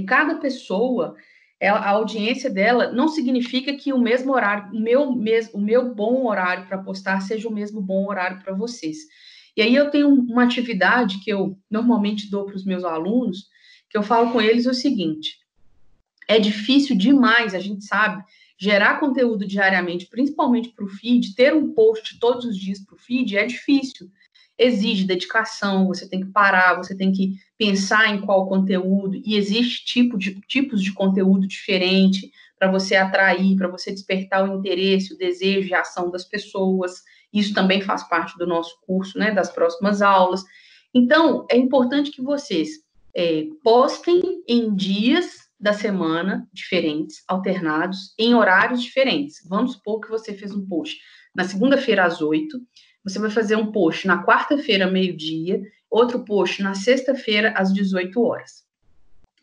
Cada pessoa, a audiência dela não significa que o mesmo horário, o meu bom horário para postar seja o mesmo bom horário para vocês. E aí eu tenho uma atividade que eu normalmente dou para os meus alunos, que eu falo com eles o seguinte: é difícil demais, a gente sabe, gerar conteúdo diariamente, principalmente para o feed, ter um post todos os dias para o feed é difícil. Exige dedicação, você tem que parar, você tem que pensar em qual conteúdo, e existe tipos de conteúdo diferente para você atrair, para você despertar o interesse, o desejo e a ação das pessoas. Isso também faz parte do nosso curso, né, das próximas aulas. Então, é importante que vocês postem em dias da semana diferentes, alternados, em horários diferentes. Vamos supor que você fez um post na segunda-feira às 8, você vai fazer um post na quarta-feira, meio-dia, outro post na sexta-feira, às 18 horas.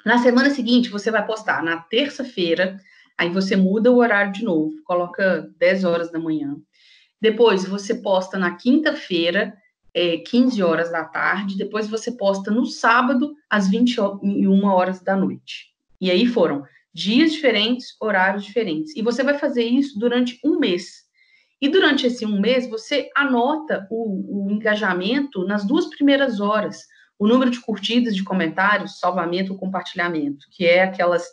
Na semana seguinte, você vai postar na terça-feira, aí você muda o horário de novo, coloca 10 horas da manhã. Depois, você posta na quinta-feira, 15 horas da tarde. Depois, você posta no sábado, às 21 horas da noite. E aí foram dias diferentes, horários diferentes. E você vai fazer isso durante um mês. E durante esse um mês, você anota o engajamento nas 2 primeiras horas. O número de curtidas, de comentários, salvamento ou compartilhamento, que é aquelas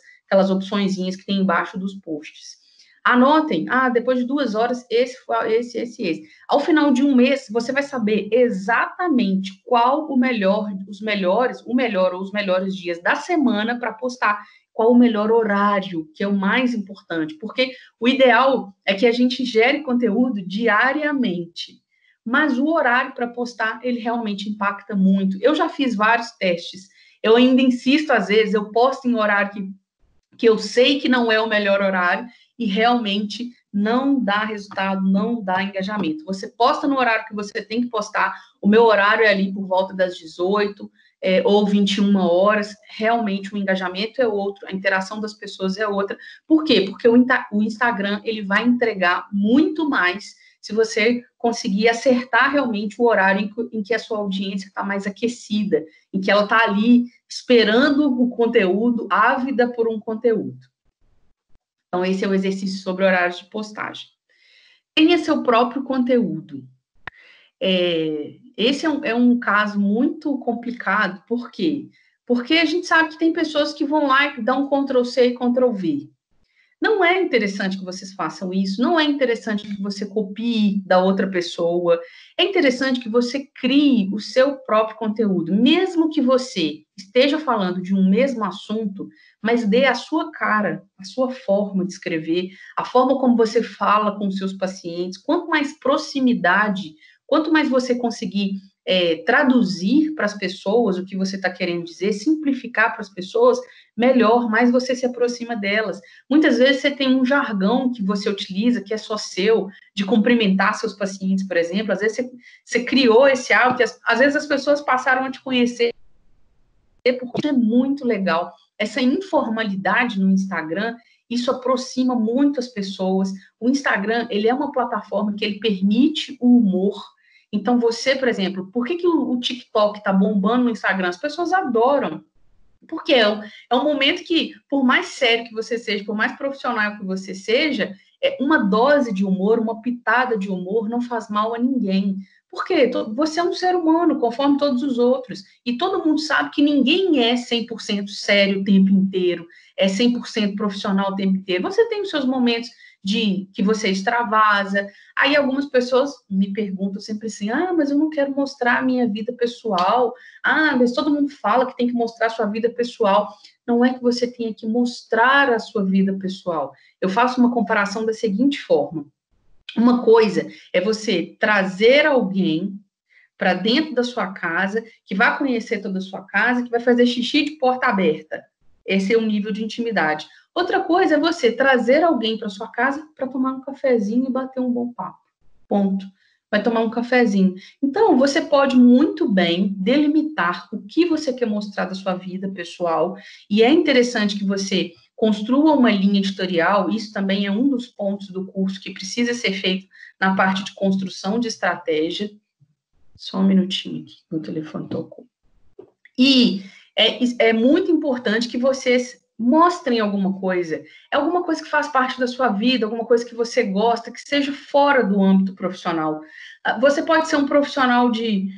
opçõezinhas que tem embaixo dos posts. Anotem, depois de 2 horas, esse. Ao final de um mês, você vai saber exatamente qual os melhores dias da semana para postar, qual o melhor horário, que é o mais importante, porque o ideal é que a gente gere conteúdo diariamente, mas o horário para postar, ele realmente impacta muito. Eu já fiz vários testes, eu ainda insisto, às vezes, eu posto em horário que eu sei que não é o melhor horário, e realmente não dá resultado, não dá engajamento. Você posta no horário que você tem que postar, o meu horário é ali por volta das 18 ou 21 horas, realmente o engajamento é outro, a interação das pessoas é outra. Por quê? Porque o Instagram, ele vai entregar muito mais se você conseguir acertar realmente o horário em que a sua audiência está mais aquecida, em que ela está ali esperando o conteúdo, ávida por um conteúdo. Então, esse é o exercício sobre horários de postagem. Tenha seu próprio conteúdo. Esse é um caso muito complicado. Por quê? Porque a gente sabe que tem pessoas que vão lá e dão um Ctrl+C e Ctrl+V. Não é interessante que vocês façam isso, não é interessante que você copie da outra pessoa, é interessante que você crie o seu próprio conteúdo, mesmo que você esteja falando de um mesmo assunto, mas dê a sua cara, a sua forma de escrever, a forma como você fala com os seus pacientes. Quanto mais proximidade, quanto mais você conseguir traduzir para as pessoas o que você está querendo dizer, simplificar para as pessoas, melhor, mais você se aproxima delas. Muitas vezes você tem um jargão que você utiliza, que é só seu, de cumprimentar seus pacientes, por exemplo. Às vezes você criou esse hábito, às vezes as pessoas passaram a te conhecer, porque é muito legal. Essa informalidade no Instagram, isso aproxima muito as pessoas. O Instagram, ele é uma plataforma que ele permite o humor. Então, você, por exemplo, por que o TikTok está bombando no Instagram? As pessoas adoram. Porque é um momento que, por mais sério que você seja, por mais profissional que você seja, uma dose de humor, uma pitada de humor não faz mal a ninguém. Porque você é um ser humano, conforme todos os outros. E todo mundo sabe que ninguém é 100% sério o tempo inteiro, é 100% profissional o tempo inteiro. Você tem os seus momentos de que você extravasa. Aí algumas pessoas me perguntam sempre assim, mas eu não quero mostrar a minha vida pessoal. Mas todo mundo fala que tem que mostrar a sua vida pessoal. Não é que você tenha que mostrar a sua vida pessoal. Eu faço uma comparação da seguinte forma. Uma coisa é você trazer alguém para dentro da sua casa, que vai conhecer toda a sua casa, que vai fazer xixi de porta aberta. Esse é o nível de intimidade. Outra coisa é você trazer alguém para sua casa para tomar um cafezinho e bater um bom papo. Ponto. Vai tomar um cafezinho. Então, você pode muito bem delimitar o que você quer mostrar da sua vida pessoal, e é interessante que você construa uma linha editorial. Isso também é um dos pontos do curso que precisa ser feito na parte de construção de estratégia. Só um minutinho aqui, meu telefone tocou. E é muito importante que vocês mostrem alguma coisa. É alguma coisa que faz parte da sua vida, alguma coisa que você gosta, que seja fora do âmbito profissional. Você pode ser um profissional de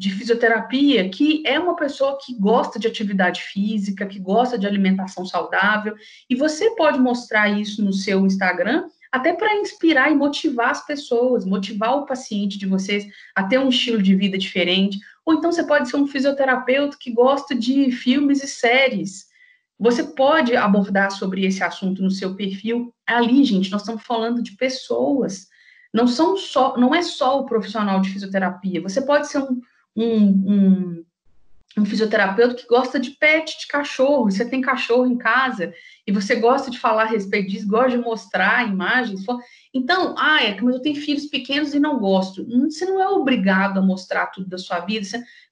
fisioterapia que é uma pessoa que gosta de atividade física, que gosta de alimentação saudável, e você pode mostrar isso no seu Instagram, até para inspirar e motivar as pessoas, motivar o paciente de vocês a ter um estilo de vida diferente. Ou então você pode ser um fisioterapeuta que gosta de filmes e séries. Você pode abordar sobre esse assunto no seu perfil. Ali, gente, nós estamos falando de pessoas. Não é só o profissional de fisioterapia. Você pode ser um fisioterapeuta que gosta de pet, de cachorro. Você tem cachorro em casa e você gosta de falar a respeito disso, gosta de mostrar imagens. Então, mas eu tenho filhos pequenos e não gosto. Você não é obrigado a mostrar tudo da sua vida.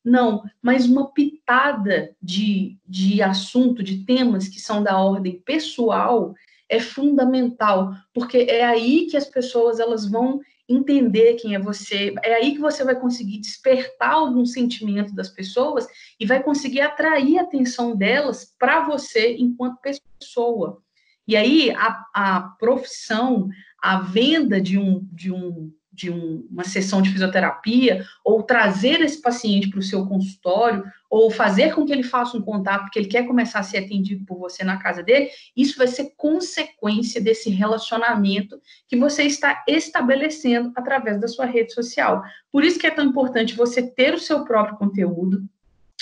Não, mas uma pitada de assunto, de temas que são da ordem pessoal é fundamental, porque é aí que as pessoas elas vão entender quem é você, é aí que você vai conseguir despertar algum sentimento das pessoas e vai conseguir atrair a atenção delas para você enquanto pessoa. E aí a profissão, a venda de uma sessão de fisioterapia, ou trazer esse paciente para o seu consultório, ou fazer com que ele faça um contato, porque ele quer começar a ser atendido por você na casa dele, isso vai ser consequência desse relacionamento que você está estabelecendo através da sua rede social. Por isso que é tão importante você ter o seu próprio conteúdo,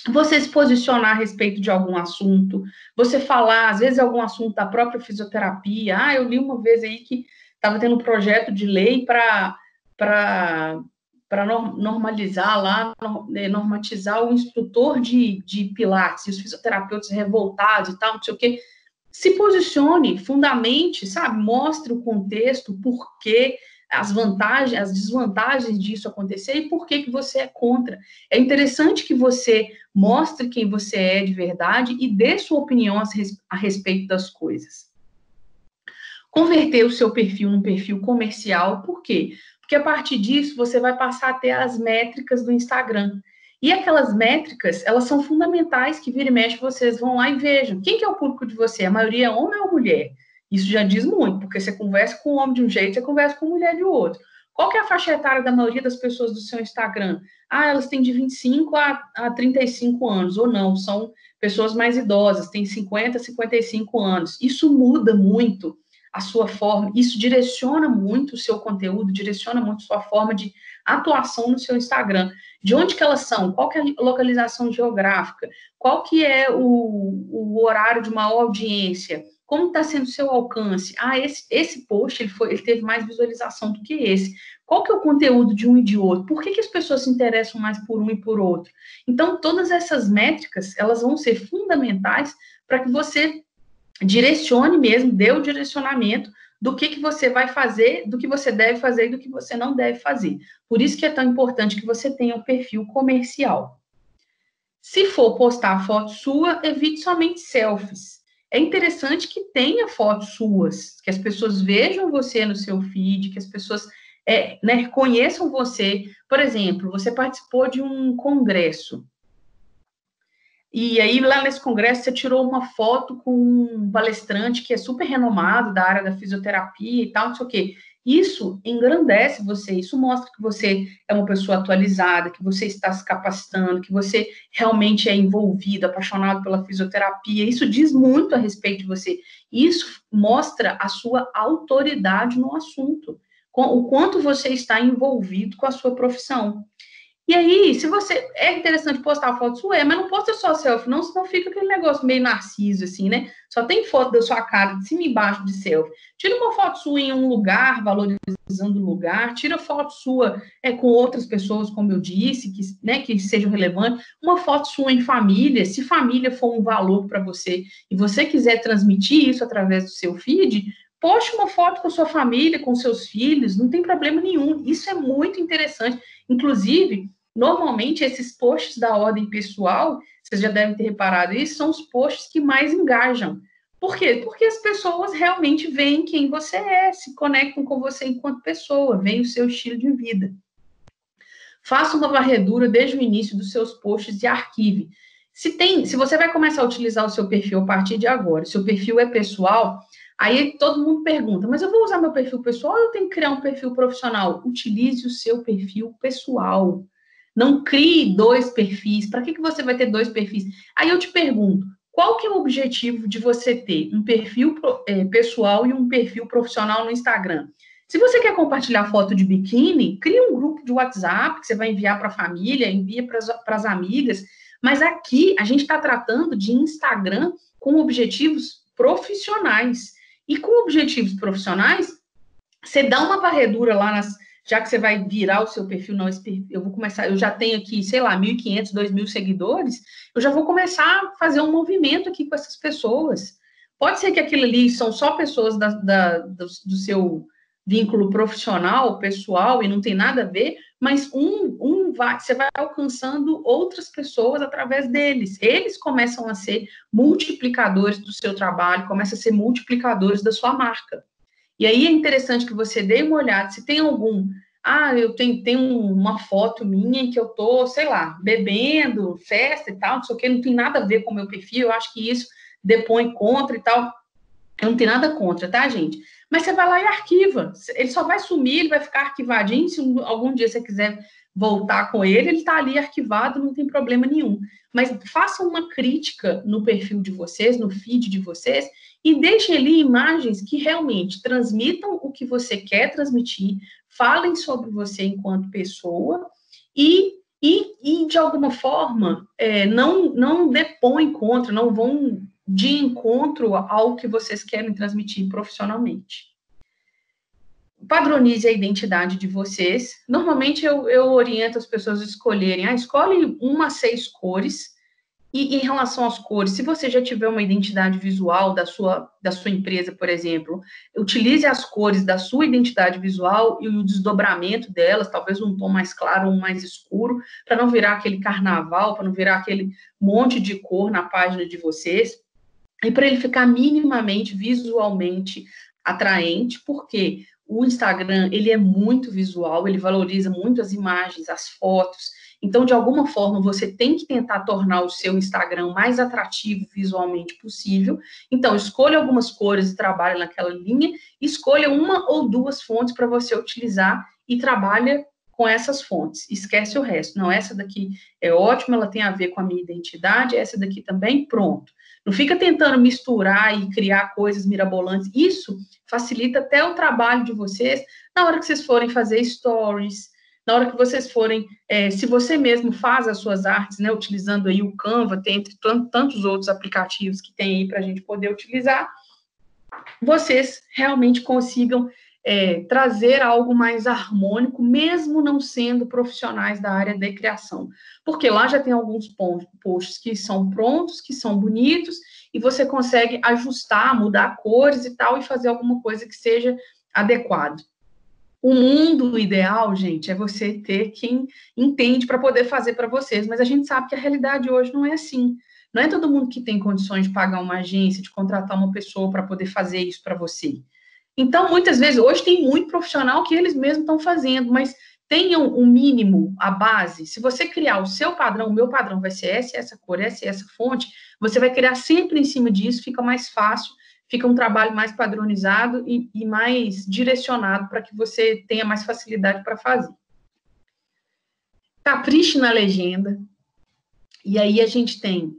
você se posicionar a respeito de algum assunto, você falar, às vezes, algum assunto da própria fisioterapia. Eu li uma vez aí que estava tendo um projeto de lei para normalizar lá, normatizar o instrutor de Pilates, e os fisioterapeutas revoltados e tal, não sei o quê. Se posicione, fundamente, sabe? Mostre o contexto, o porquê, as vantagens, as desvantagens disso acontecer e por que você é contra. É interessante que você mostre quem você é de verdade e dê sua opinião a respeito das coisas. Converter o seu perfil num perfil comercial, por quê? Porque a partir disso você vai passar a ter as métricas do Instagram. E aquelas métricas, elas são fundamentais, que vira e mexe vocês vão lá e vejam. Quem que é o público de você? A maioria é homem ou mulher? Isso já diz muito, porque você conversa com um homem de um jeito, você conversa com mulher de outro. Qual que é a faixa etária da maioria das pessoas do seu Instagram? Elas têm de 25 a 35 anos, ou não, são pessoas mais idosas, têm 50 a 55 anos. Isso muda muito a sua forma, isso direciona muito o seu conteúdo, direciona muito a sua forma de atuação no seu Instagram. De onde que elas são? Qual que é a localização geográfica? Qual que é o horário de maior audiência? Como está sendo o seu alcance? Esse post ele teve mais visualização do que esse. Qual que é o conteúdo de um e de outro? Por que as pessoas se interessam mais por um e por outro? Então, todas essas métricas, elas vão ser fundamentais para que você direcione mesmo, dê o direcionamento do que você vai fazer, do que você deve fazer e do que você não deve fazer. Por isso que é tão importante que você tenha um perfil comercial. Se for postar foto sua, evite somente selfies. É interessante que tenha fotos suas, que as pessoas vejam você no seu feed, que as pessoas conheçam você. Por exemplo, você participou de um congresso. E aí, lá nesse congresso, você tirou uma foto com um palestrante que é super renomado da área da fisioterapia e tal, não sei o quê. Isso engrandece você, isso mostra que você é uma pessoa atualizada, que você está se capacitando, que você realmente é envolvido, apaixonado pela fisioterapia. Isso diz muito a respeito de você. Isso mostra a sua autoridade no assunto, o quanto você está envolvido com a sua profissão. E aí, se você... É interessante postar foto sua, mas não posta só selfie, não, senão fica aquele negócio meio narciso, assim, né? Só tem foto da sua cara de cima e embaixo de selfie. Tira uma foto sua em um lugar, valorizando o lugar. Tira foto sua com outras pessoas, como eu disse, que sejam relevantes. Uma foto sua em família, se família for um valor para você e você quiser transmitir isso através do seu feed, poste uma foto com a sua família, com seus filhos, não tem problema nenhum. Isso é muito interessante. Inclusive, normalmente, esses posts da ordem pessoal, vocês já devem ter reparado isso, são os posts que mais engajam. Por quê? Porque as pessoas realmente veem quem você é, se conectam com você enquanto pessoa, veem o seu estilo de vida. Faça uma varredura desde o início dos seus posts e arquive. Se você vai começar a utilizar o seu perfil a partir de agora, seu perfil é pessoal, aí todo mundo pergunta, mas eu vou usar meu perfil pessoal ou eu tenho que criar um perfil profissional? Utilize o seu perfil pessoal. Não crie 2 perfis. Para que você vai ter 2 perfis? Aí eu te pergunto, qual que é o objetivo de você ter um perfil pessoal e um perfil profissional no Instagram? Se você quer compartilhar foto de biquíni, crie um grupo de WhatsApp que você vai enviar para a família, envia para as amigas, mas aqui a gente está tratando de Instagram com objetivos profissionais. E com objetivos profissionais, você dá uma varredura lá já que você vai virar o seu perfil, não, eu vou começar, eu já tenho aqui, sei lá, 1.500, 2.000 seguidores, eu já vou começar a fazer um movimento aqui com essas pessoas. Pode ser que aquilo ali são só pessoas do seu vínculo profissional, pessoal, e não tem nada a ver, mas você vai alcançando outras pessoas através deles. Eles começam a ser multiplicadores do seu trabalho, começam a ser multiplicadores da sua marca. E aí é interessante que você dê uma olhada, se tem algum... eu tenho uma foto minha em que eu tô, sei lá, bebendo, festa e tal, não sei o que, não tem nada a ver com o meu perfil, eu acho que isso depõe contra e tal. Eu não tenho nada contra, tá, gente? Mas você vai lá e arquiva. Ele só vai sumir, ele vai ficar arquivadinho. Se algum dia você quiser voltar com ele, ele está ali arquivado, não tem problema nenhum. Mas façam uma crítica no perfil de vocês, no feed de vocês, e deixem ali imagens que realmente transmitam o que você quer transmitir, falem sobre você enquanto pessoa e de alguma forma, não depõem contra, não vão de encontro ao que vocês querem transmitir profissionalmente. Padronize a identidade de vocês. Normalmente, eu oriento as pessoas a escolherem, escolhe 1 a 6 cores, e em relação às cores, se você já tiver uma identidade visual da sua empresa, por exemplo, utilize as cores da sua identidade visual e o desdobramento delas, talvez um tom mais claro ou um mais escuro, para não virar aquele carnaval, para não virar aquele monte de cor na página de vocês, e para ele ficar minimamente, visualmente atraente, porque o Instagram, ele é muito visual, ele valoriza muito as imagens, as fotos. Então, de alguma forma, você tem que tentar tornar o seu Instagram mais atrativo visualmente possível. Então, escolha algumas cores e trabalhe naquela linha, escolha 1 ou 2 fontes para você utilizar e trabalha com essas fontes. Esquece o resto. Não, essa daqui é ótima, ela tem a ver com a minha identidade, essa daqui também, pronto. Não fica tentando misturar e criar coisas mirabolantes. Isso facilita até o trabalho de vocês na hora que vocês forem fazer stories, na hora que vocês forem, se você mesmo faz as suas artes, né, utilizando aí o Canva, tem entre tantos outros aplicativos que tem aí para a gente poder utilizar, vocês realmente consigam trazer algo mais harmônico, mesmo não sendo profissionais da área de criação. Porque lá já tem alguns posts que são prontos, que são bonitos, e você consegue ajustar, mudar cores e tal, e fazer alguma coisa que seja adequado. O mundo ideal, gente, é você ter quem entende para poder fazer para vocês, mas a gente sabe que a realidade hoje não é assim. Não é todo mundo que tem condições de pagar uma agência, de contratar uma pessoa para poder fazer isso para você. Então, muitas vezes, hoje tem muito profissional que eles mesmos estão fazendo, mas tenham um mínimo, a base. Se você criar o seu padrão, o meu padrão vai ser essa cor, essa fonte, você vai criar sempre em cima disso, fica mais fácil, fica um trabalho mais padronizado e mais direcionado para que você tenha mais facilidade para fazer. Capriche na legenda. E aí a gente tem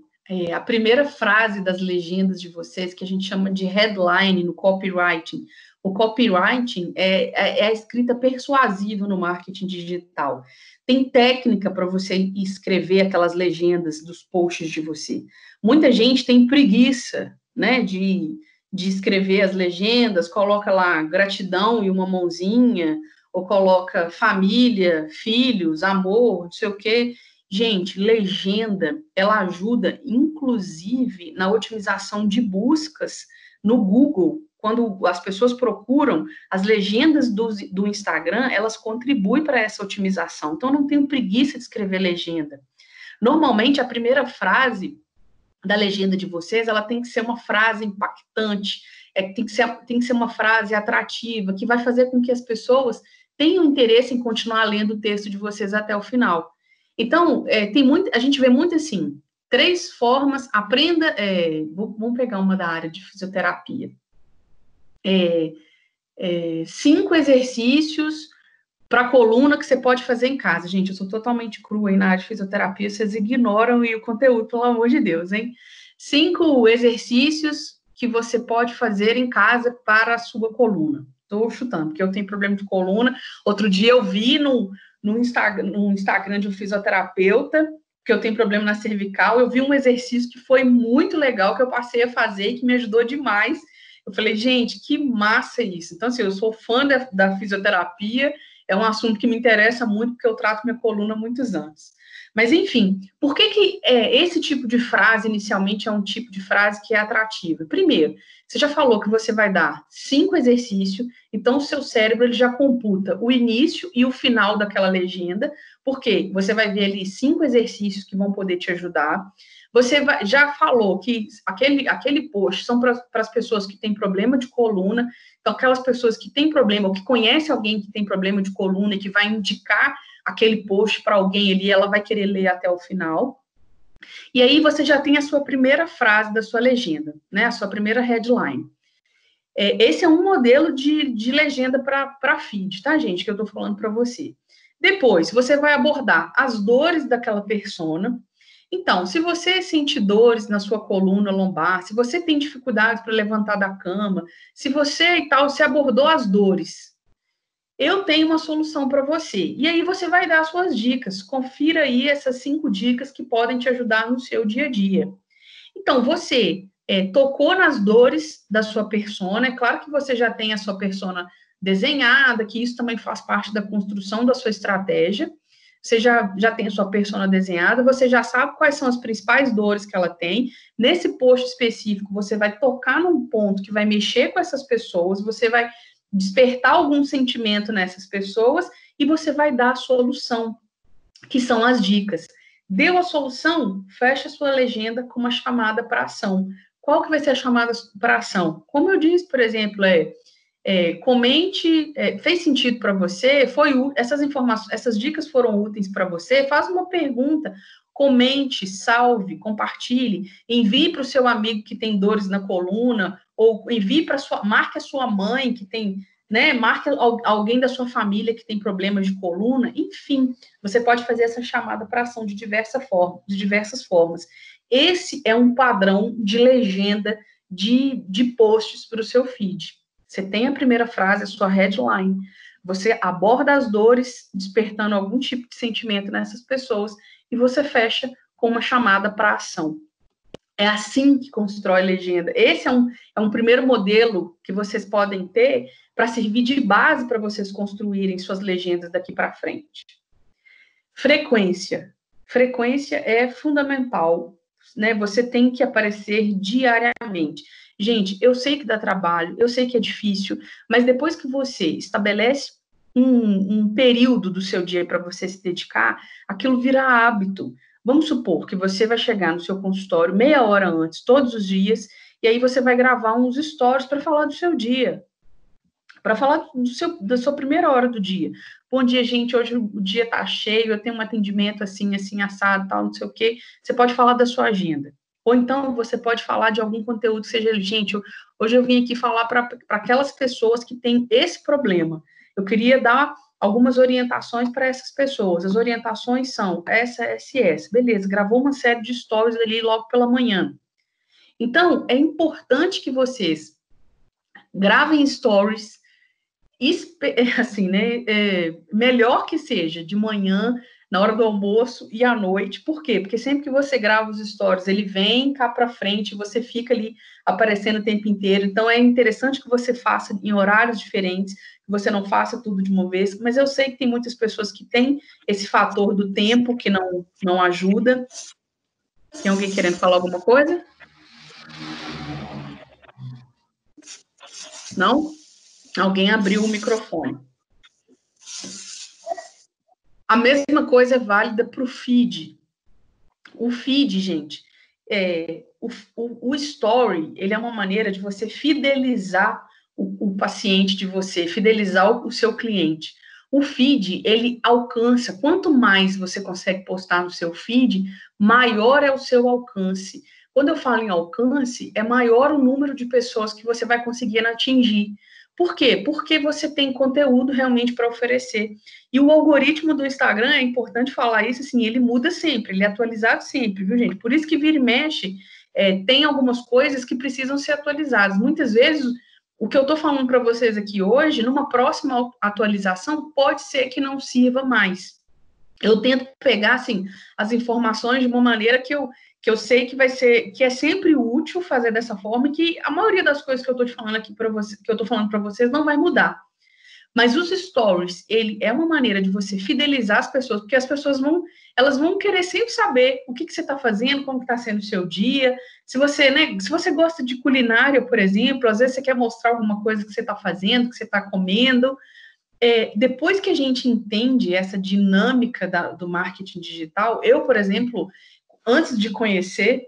a primeira frase das legendas de vocês, que a gente chama de headline no copywriting. O copywriting é a escrita persuasiva no marketing digital. Tem técnica para você escrever aquelas legendas dos posts de você. Muita gente tem preguiça, né, de escrever as legendas, coloca lá gratidão e uma mãozinha, ou coloca família, filhos, amor, não sei o quê. Gente, legenda, ela ajuda, inclusive, na otimização de buscas no Google. Quando as pessoas procuram, as legendas do Instagram, elas contribuem para essa otimização. Então, eu não tenho preguiça de escrever legenda. Normalmente, a primeira frase da legenda de vocês, ela tem que ser uma frase impactante, tem que ser uma frase atrativa, que vai fazer com que as pessoas tenham interesse em continuar lendo o texto de vocês até o final. Então, a gente vê muito assim, 3 formas, aprenda, vamos pegar uma da área de fisioterapia. 5 exercícios para coluna que você pode fazer em casa. Gente, eu sou totalmente crua aí na área de fisioterapia, vocês ignoram o conteúdo, pelo amor de Deus, hein? 5 exercícios que você pode fazer em casa para a sua coluna. Estou chutando, porque eu tenho problema de coluna. Outro dia eu vi no Instagram de um fisioterapeuta que eu tenho problema na cervical, eu vi um exercício que foi muito legal, que eu passei a fazer e que me ajudou demais. Eu falei, gente, que massa isso. Então, assim, eu sou fã da fisioterapia, é um assunto que me interessa muito, porque eu trato minha coluna há muitos anos. Mas, enfim, por que esse tipo de frase, inicialmente, é um tipo de frase que é atrativa? Primeiro, você já falou que você vai dar 5 exercícios, então o seu cérebro ele já computa o início e o final daquela legenda, porque você vai ver ali 5 exercícios que vão poder te ajudar. Você já falou que aquele post são para as pessoas que têm problema de coluna, então aquelas pessoas que têm problema, ou que conhecem alguém que tem problema de coluna e que vai indicar aquele post para alguém ali, ela vai querer ler até o final. E aí você já tem a sua primeira frase da sua legenda, né? A sua primeira headline. Esse é um modelo de legenda para feed, tá, gente? Que eu estou falando para você. Depois, você vai abordar as dores daquela persona. Então, se você sente dores na sua coluna lombar, se você tem dificuldade para levantar da cama, se você abordou as dores, eu tenho uma solução para você. E aí você vai dar as suas dicas. Confira aí essas 5 dicas que podem te ajudar no seu dia a dia. Então, você tocou nas dores da sua persona. É claro que você já tem a sua persona desenhada, que isso também faz parte da construção da sua estratégia. Você já tem a sua persona desenhada, você já sabe quais são as principais dores que ela tem. Nesse post específico, você vai tocar num ponto que vai mexer com essas pessoas, você vai despertar algum sentimento nessas pessoas e você vai dar a solução, que são as dicas. Deu a solução, fecha a sua legenda com uma chamada para ação. Qual que vai ser a chamada para ação? Como eu disse, por exemplo, comente, fez sentido para você? Essas informações, essas dicas foram úteis para você? Faz uma pergunta, comente, salve, compartilhe, envie para o seu amigo que tem dores na coluna, ou envie marque a sua mãe que tem, né? Marque alguém da sua família que tem problemas de coluna, enfim, você pode fazer essa chamada para ação de diversas formas. Esse é um padrão de legenda de posts para o seu feed. Você tem a primeira frase, a sua headline, você aborda as dores, despertando algum tipo de sentimento nessas pessoas, e você fecha com uma chamada para ação. É assim que constrói legenda. Esse é um primeiro modelo que vocês podem ter para servir de base para vocês construírem suas legendas daqui para frente. Frequência. Frequência é fundamental, né? Você tem que aparecer diariamente. Gente, eu sei que dá trabalho, eu sei que é difícil, mas depois que você estabelece um período do seu dia para você se dedicar, aquilo vira hábito. Vamos supor que você vai chegar no seu consultório meia hora antes, todos os dias, e aí você vai gravar uns stories para falar do seu dia, para falar da sua primeira hora do dia. Bom dia, gente, hoje o dia tá cheio, eu tenho um atendimento assim, assado, tal, não sei o quê. Você pode falar da sua agenda. Ou então você pode falar de algum conteúdo que seja, gente, hoje eu vim aqui falar para aquelas pessoas que têm esse problema. Eu queria dar algumas orientações para essas pessoas. As orientações são essa. Beleza, gravou uma série de stories ali logo pela manhã. Então, é importante que vocês gravem stories, assim, né? Melhor que seja de manhã, na hora do almoço e à noite. Por quê? Porque sempre que você grava os stories, ele vem cá para frente, você fica ali aparecendo o tempo inteiro. Então, é interessante que você faça em horários diferentes, que você não faça tudo de uma vez. Mas eu sei que tem muitas pessoas que têm esse fator do tempo que não ajuda. Tem alguém querendo falar alguma coisa? Não? Alguém abriu o microfone. A mesma coisa é válida para o feed. O feed, gente, o story, ele é uma maneira de você fidelizar o paciente de você, fidelizar o seu cliente. o feed, ele alcança, quanto mais você consegue postar no seu feed, maior é o seu alcance. Quando eu falo em alcance, é maior o número de pessoas que você vai conseguir atingir. Por quê? Porque você tem conteúdo realmente para oferecer. E o algoritmo do Instagram, é importante falar isso, assim, ele muda sempre, ele é atualizado sempre, viu, gente? Por isso que vira e mexe, tem algumas coisas que precisam ser atualizadas. Muitas vezes, o que eu estou falando para vocês aqui hoje, numa próxima atualização, pode ser que não sirva mais. Eu tento pegar, assim, as informações de uma maneira que eu sei que vai ser, que é sempre útil fazer dessa forma, e que a maioria das coisas que eu estou falando aqui para vocês, que eu estou falando para vocês, não vai mudar. Mas os stories, ele é uma maneira de você fidelizar as pessoas, porque as pessoas elas vão querer sempre saber o que você está fazendo, como está sendo o seu dia. Se você, né, se você gosta de culinária, por exemplo, às vezes você quer mostrar alguma coisa que você está fazendo, que você está comendo. Depois que a gente entende essa dinâmica do marketing digital, eu, por exemplo, antes de conhecer,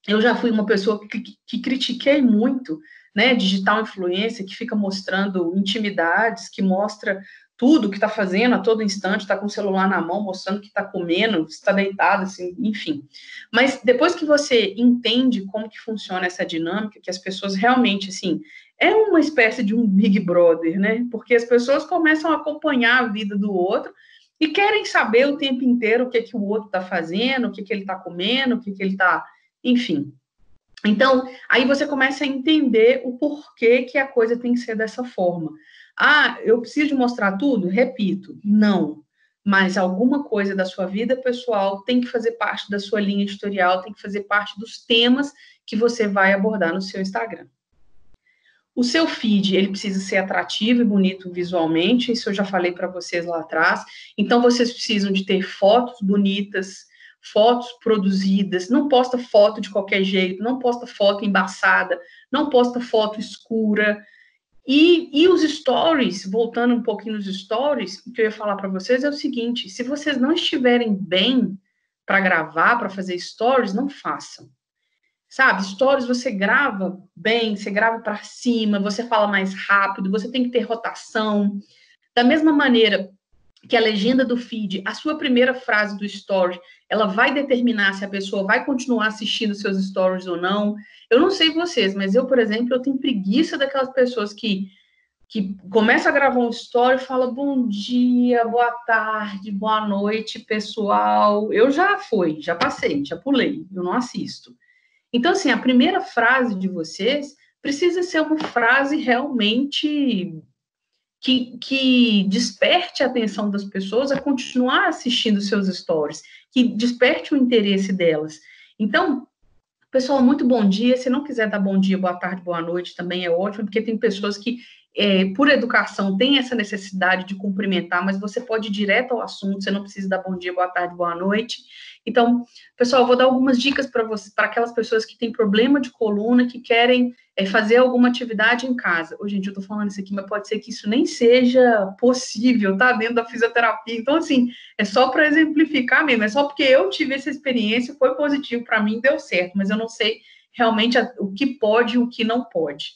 eu já fui uma pessoa que critiquei muito, né, digital influencer, que fica mostrando intimidades, que mostra tudo que está fazendo a todo instante, está com o celular na mão, mostrando que está comendo, está deitado, assim, enfim. Mas depois que você entende como que funciona essa dinâmica, que as pessoas realmente, assim, é uma espécie de um Big Brother, né? Porque as pessoas começam a acompanhar a vida do outro e querem saber o tempo inteiro o que o outro está fazendo, o que ele está comendo, o que ele está... Enfim. Então, aí você começa a entender o porquê que a coisa tem que ser dessa forma. Ah, eu preciso mostrar tudo? Repito, não. Mas alguma coisa da sua vida pessoal tem que fazer parte da sua linha editorial, tem que fazer parte dos temas que você vai abordar no seu Instagram. O seu feed, ele precisa ser atrativo e bonito visualmente, isso eu já falei para vocês lá atrás. Então, vocês precisam de ter fotos bonitas, fotos produzidas, não posta foto de qualquer jeito, não posta foto embaçada, não posta foto escura. E os stories, voltando um pouquinho nos stories, o que eu ia falar para vocês é o seguinte: se vocês não estiverem bem para gravar, para fazer stories, não façam. Sabe, stories você grava bem, você grava para cima, você fala mais rápido, você tem que ter rotação. Da mesma maneira que a legenda do feed, a sua primeira frase do story, ela vai determinar se a pessoa vai continuar assistindo seus stories ou não. Eu não sei vocês, mas eu, por exemplo, eu tenho preguiça daquelas pessoas que começam a gravar um story e falam bom dia, boa tarde, boa noite, pessoal. Eu já passei, já pulei, eu não assisto. Então, assim, a primeira frase de vocês precisa ser uma frase realmente que desperte a atenção das pessoas a continuar assistindo seus stories, que desperte o interesse delas. Então, pessoal, muito bom dia. Se não quiser dar bom dia, boa tarde, boa noite, também é ótimo, porque tem pessoas que, por educação, têm essa necessidade de cumprimentar, mas você pode ir direto ao assunto, você não precisa dar bom dia, boa tarde, boa noite. Então, pessoal, eu vou dar algumas dicas para aquelas pessoas que têm problema de coluna, que querem fazer alguma atividade em casa. Ô, gente, eu tô falando isso aqui, mas pode ser que isso nem seja possível, tá? Dentro da fisioterapia. Então, assim, é só para exemplificar mesmo, é só porque eu tive essa experiência, foi positivo para mim, deu certo, mas eu não sei realmente o que pode e o que não pode.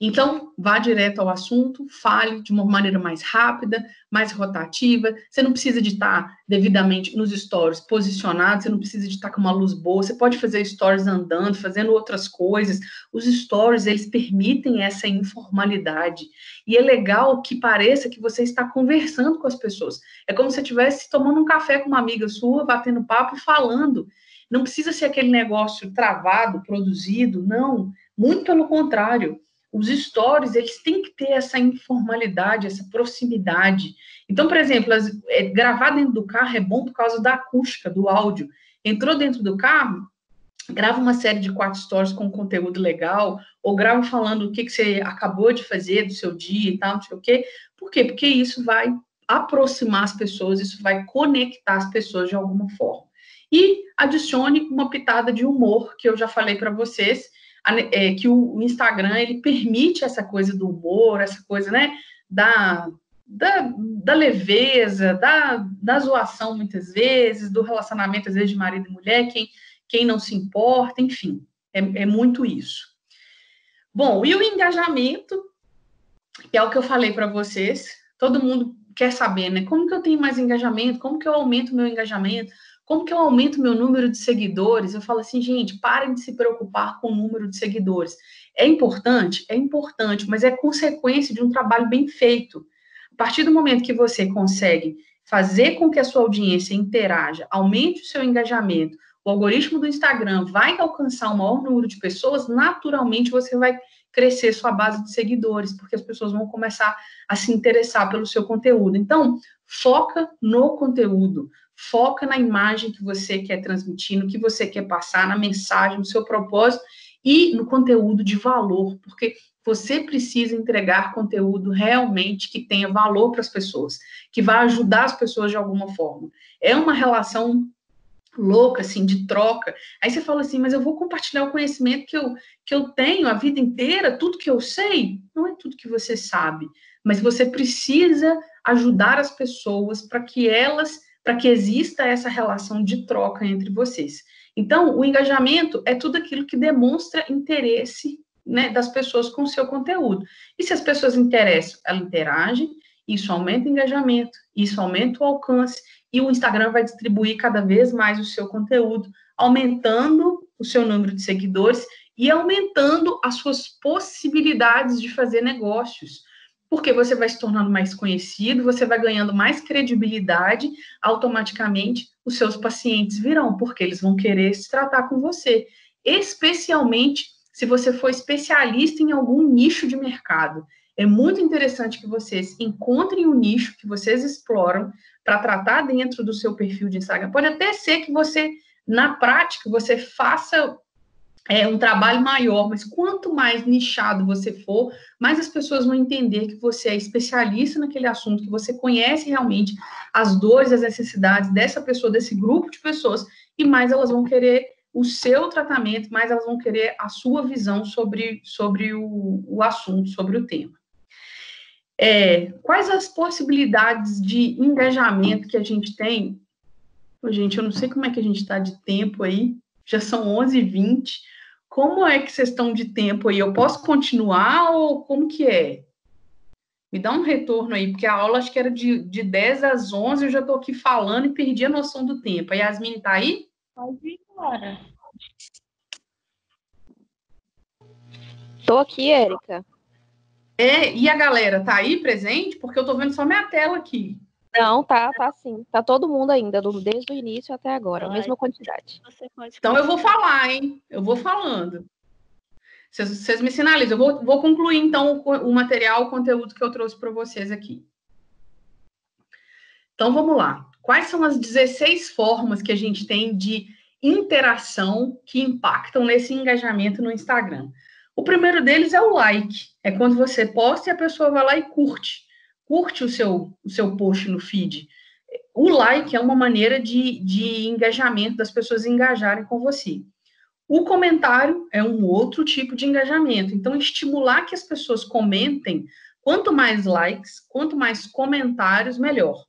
Então, vá direto ao assunto, fale de uma maneira mais rápida, mais rotativa. Você não precisa de estar devidamente nos stories posicionado, você não precisa de estar com uma luz boa, você pode fazer stories andando, fazendo outras coisas. Os stories, eles permitem essa informalidade. E é legal que pareça que você está conversando com as pessoas. É como se você estivesse tomando um café com uma amiga sua, batendo papo e falando. Não precisa ser aquele negócio travado, produzido, não. Muito pelo contrário. Os stories, eles têm que ter essa informalidade, essa proximidade. Então, por exemplo, gravar dentro do carro é bom por causa da acústica, do áudio. Entrou dentro do carro, grava uma série de 4 stories com conteúdo legal, ou grava falando o que você acabou de fazer do seu dia e tal, não sei o quê. Por quê? Porque isso vai aproximar as pessoas, isso vai conectar as pessoas de alguma forma. E adicione uma pitada de humor, que eu já falei para vocês, que o Instagram, ele permite essa coisa do humor, essa coisa, né, da leveza, da zoação, muitas vezes, do relacionamento, às vezes, de marido e mulher, quem não se importa, enfim, é muito isso. Bom, e o engajamento, que é o que eu falei para vocês, todo mundo quer saber, né? Como que eu tenho mais engajamento? Como que eu aumento o meu engajamento? Como que eu aumento o meu número de seguidores? Eu falo assim, gente, parem de se preocupar com o número de seguidores. É importante? É importante, mas é consequência de um trabalho bem feito. A partir do momento que você consegue fazer com que a sua audiência interaja, aumente o seu engajamento, o algoritmo do Instagram vai alcançar o maior número de pessoas, naturalmente você vai crescer sua base de seguidores, porque as pessoas vão começar a se interessar pelo seu conteúdo. Então, foca no conteúdo, foca na imagem que você quer transmitir, no que você quer passar, na mensagem, no seu propósito e no conteúdo de valor, porque você precisa entregar conteúdo realmente que tenha valor para as pessoas, que vai ajudar as pessoas de alguma forma. É uma relação louca, assim, de troca. Aí você fala assim, mas eu vou compartilhar o conhecimento que eu tenho a vida inteira, tudo que eu sei. Não é tudo que você sabe, mas você precisa ajudar as pessoas para que exista essa relação de troca entre vocês. Então, o engajamento é tudo aquilo que demonstra interesse, né, das pessoas com o seu conteúdo. E se as pessoas interessam, elas interagem, isso aumenta o engajamento, isso aumenta o alcance, e o Instagram vai distribuir cada vez mais o seu conteúdo, aumentando o seu número de seguidores e aumentando as suas possibilidades de fazer negócios. Porque você vai se tornando mais conhecido, você vai ganhando mais credibilidade, automaticamente os seus pacientes virão, porque eles vão querer se tratar com você. Especialmente se você for especialista em algum nicho de mercado. É muito interessante que vocês encontrem um nicho que vocês exploram para tratar dentro do seu perfil de Instagram. Pode até ser que você, na prática, você faça um trabalho maior, mas quanto mais nichado você for, mais as pessoas vão entender que você é especialista naquele assunto, que você conhece realmente as dores, as necessidades dessa pessoa, desse grupo de pessoas, e mais elas vão querer o seu tratamento, mais elas vão querer a sua visão sobre o assunto, sobre o tema. Quais as possibilidades de engajamento que a gente tem? Gente, eu não sei como é que a gente está de tempo aí, já são 11h20. Como é que vocês estão de tempo aí? Eu posso continuar ou como que é? Me dá um retorno aí, porque a aula acho que era de 10 às 11, eu já estou aqui falando e perdi a noção do tempo. A Yasmin está aí? Pode ir embora. Tô aqui, Érica. E a galera, tá aí presente? Porque eu tô vendo só minha tela aqui. Não, tá sim. Tá todo mundo ainda, desde o início até agora, a mesma quantidade. Então eu vou falar, hein? Eu vou falando. Vocês me sinalizam. Eu vou concluir, então, o material, o conteúdo que eu trouxe para vocês aqui. Então, vamos lá. Quais são as 16 formas que a gente tem de interação que impactam nesse engajamento no Instagram? O primeiro deles é o like. É quando você posta e a pessoa vai lá e curte. Curte o seu post no feed. O like é uma maneira de engajamento, das pessoas engajarem com você. O comentário é um outro tipo de engajamento. Então, estimular que as pessoas comentem, quanto mais likes, quanto mais comentários, melhor.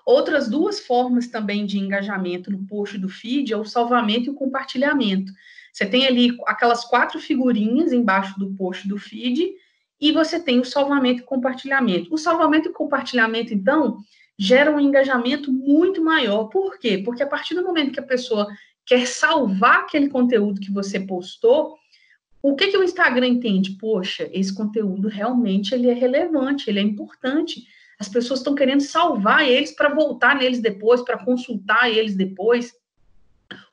Outras duas formas também de engajamento no post do feed é o salvamento e o compartilhamento. Você tem ali aquelas 4 figurinhas embaixo do post do feed e você tem o salvamento e compartilhamento. O salvamento e compartilhamento, então, gera um engajamento muito maior. Por quê? Porque a partir do momento que a pessoa quer salvar aquele conteúdo que você postou, o que o Instagram entende? Poxa, esse conteúdo realmente ele é relevante, ele é importante. As pessoas estão querendo salvar eles para voltar neles depois, para consultar eles depois.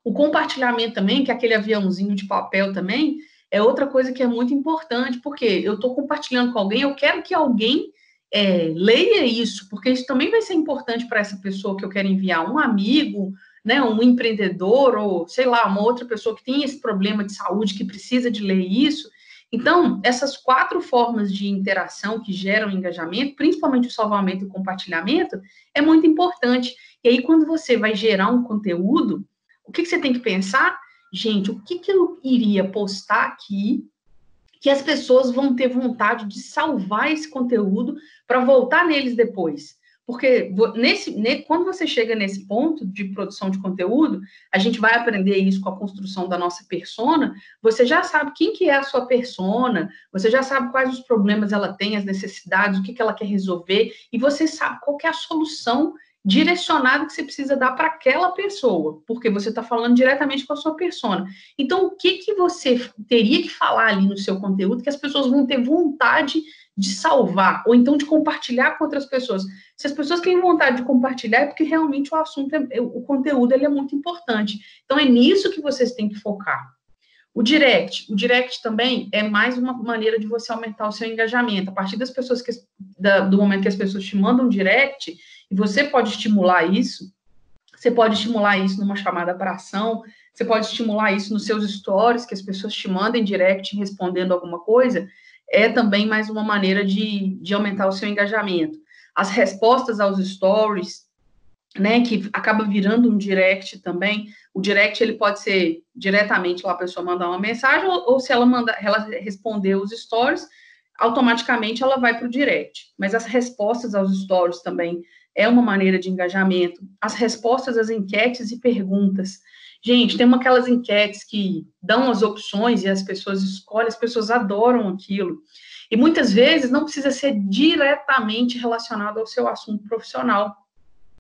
O compartilhamento também, que é aquele aviãozinho de papel também, é outra coisa que é muito importante, porque eu estou compartilhando com alguém, eu quero que alguém leia isso, porque isso também vai ser importante para essa pessoa que eu quero enviar, um amigo, né, um empreendedor, ou sei lá, uma outra pessoa que tem esse problema de saúde, que precisa de ler isso. Então, essas 4 formas de interação que geram engajamento, principalmente o salvamento e o compartilhamento, é muito importante. E aí, quando você vai gerar um conteúdo, o que você tem que pensar? Gente, o que eu iria postar aqui que as pessoas vão ter vontade de salvar esse conteúdo para voltar neles depois? Porque quando você chega nesse ponto de produção de conteúdo, a gente vai aprender isso com a construção da nossa persona, você já sabe quem que é a sua persona, você já sabe quais os problemas ela tem, as necessidades, o que ela quer resolver, e você sabe qual que é a solução direcionada que você precisa dar para aquela pessoa, porque você está falando diretamente com a sua persona. Então, o que você teria que falar ali no seu conteúdo que as pessoas vão ter vontade de salvar, ou então de compartilhar com outras pessoas? Se as pessoas têm vontade de compartilhar, é porque realmente o assunto, o conteúdo, ele é muito importante. Então, é nisso que vocês têm que focar. O direct também é mais uma maneira de você aumentar o seu engajamento. A partir das pessoas do momento que as pessoas te mandam direct, e você pode estimular isso, você pode estimular isso numa chamada para ação, você pode estimular isso nos seus stories, que as pessoas te mandem direct respondendo alguma coisa, é também mais uma maneira de aumentar o seu engajamento. As respostas aos stories, né, que acaba virando um direct também. O direct, ele pode ser diretamente lá a pessoa mandar uma mensagem, ou se ela responder os stories, automaticamente ela vai para o direct. Mas as respostas aos stories também é uma maneira de engajamento. As respostas às enquetes e perguntas. Gente, tem aquelas enquetes que dão as opções e as pessoas escolhem, as pessoas adoram aquilo. E muitas vezes não precisa ser diretamente relacionado ao seu assunto profissional.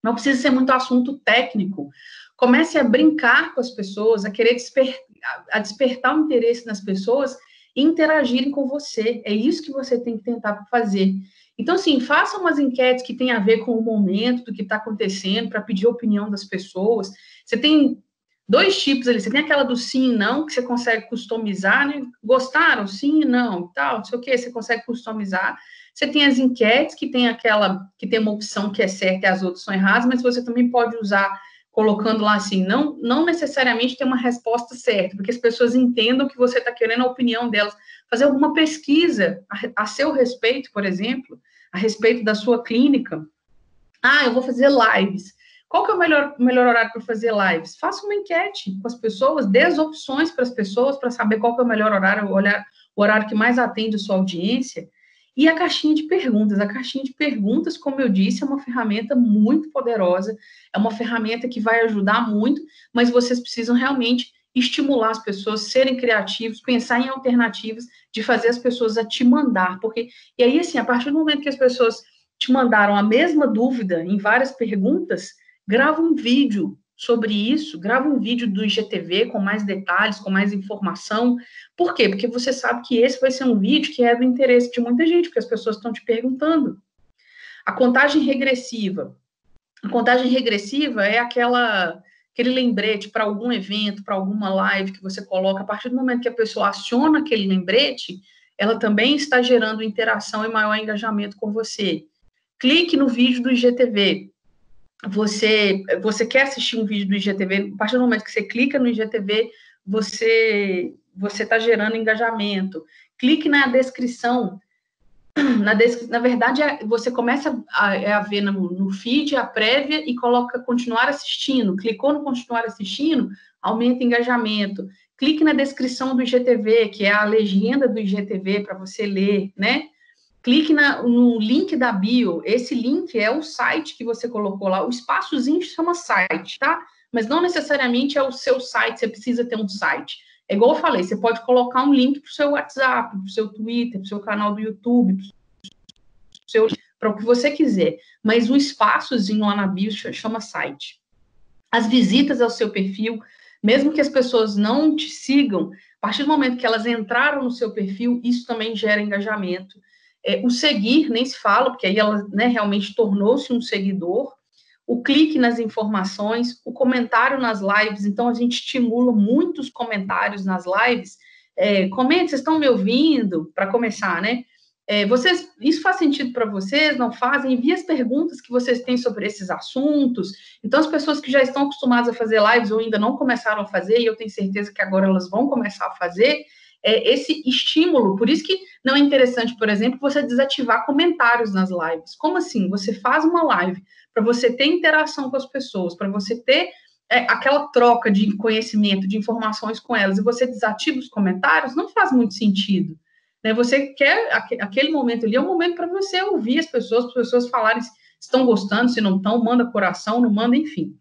Não precisa ser muito assunto técnico. Comece a brincar com as pessoas, a querer despertar o interesse nas pessoas e interagirem com você. É isso que você tem que tentar fazer. Então, assim, faça umas enquetes que tenham a ver com o momento, do que está acontecendo, para pedir a opinião das pessoas. Você tem 2 tipos ali. Você tem aquela do sim e não, que você consegue customizar, né? Gostaram? Sim e não, tal, não sei o quê, você consegue customizar. Você tem as enquetes, que tem uma opção que é certa e as outras são erradas, mas você também pode usar colocando lá assim, não necessariamente tem uma resposta certa, porque as pessoas entendam que você está querendo a opinião delas. Fazer alguma pesquisa a seu respeito, por exemplo, a respeito da sua clínica. Eu vou fazer lives. Qual que é o melhor horário para fazer lives? Faça uma enquete com as pessoas, dê as opções para as pessoas, para saber qual que é o melhor horário, o horário que mais atende a sua audiência. E a caixinha de perguntas. A caixinha de perguntas, como eu disse, é uma ferramenta muito poderosa, é uma ferramenta que vai ajudar muito, mas vocês precisam realmente estimular as pessoas, serem criativos, pensar em alternativas de fazer as pessoas a te mandar, e aí, assim, a partir do momento que as pessoas te mandaram a mesma dúvida em várias perguntas, grava um vídeo sobre isso, grava um vídeo do IGTV com mais detalhes, com mais informação. Por quê? Porque você sabe que esse vai ser um vídeo que é do interesse de muita gente, porque as pessoas estão te perguntando. A contagem regressiva. A contagem regressiva é aquele lembrete para algum evento, para alguma live que você coloca. A partir do momento que a pessoa aciona aquele lembrete, ela também está gerando interação e maior engajamento com você. Clique no vídeo do IGTV. Você quer assistir um vídeo do IGTV, a partir do momento que você clica no IGTV, você está gerando engajamento. Clique na descrição. Na verdade, você começa a ver no feed a prévia e coloca continuar assistindo. Clicou no continuar assistindo, aumenta engajamento. Clique na descrição do IGTV, que é a legenda do IGTV para você ler, né? Clique no link da bio. Esse link é o site que você colocou lá. O espaçozinho chama site, tá? Mas não necessariamente é o seu site, você precisa ter um site. É igual eu falei, você pode colocar um link para o seu WhatsApp, para o seu Twitter, para o seu canal do YouTube, para o que você quiser. Mas o espaçozinho lá na bio chama site. As visitas ao seu perfil, mesmo que as pessoas não te sigam, a partir do momento que elas entraram no seu perfil, isso também gera engajamento. O seguir, nem se fala, porque aí ela, né, realmente tornou-se um seguidor. O clique nas informações, o comentário nas lives. Então, a gente estimula muitos comentários nas lives. Comente, vocês estão me ouvindo? Para começar, né? Isso faz sentido para vocês? Não fazem? Envie as perguntas que vocês têm sobre esses assuntos. Então, as pessoas que já estão acostumadas a fazer lives ou ainda não começaram a fazer, e eu tenho certeza que agora elas vão começar a fazer, esse estímulo. Por isso que não é interessante, por exemplo, você desativar comentários nas lives. Como assim? Você faz uma live para você ter interação com as pessoas, para você ter aquela troca de conhecimento, de informações com elas, e você desativa os comentários, não faz muito sentido. Né? Você quer, aquele momento ali é um momento para você ouvir as pessoas falarem estão gostando, se não estão, manda coração, não manda, enfim.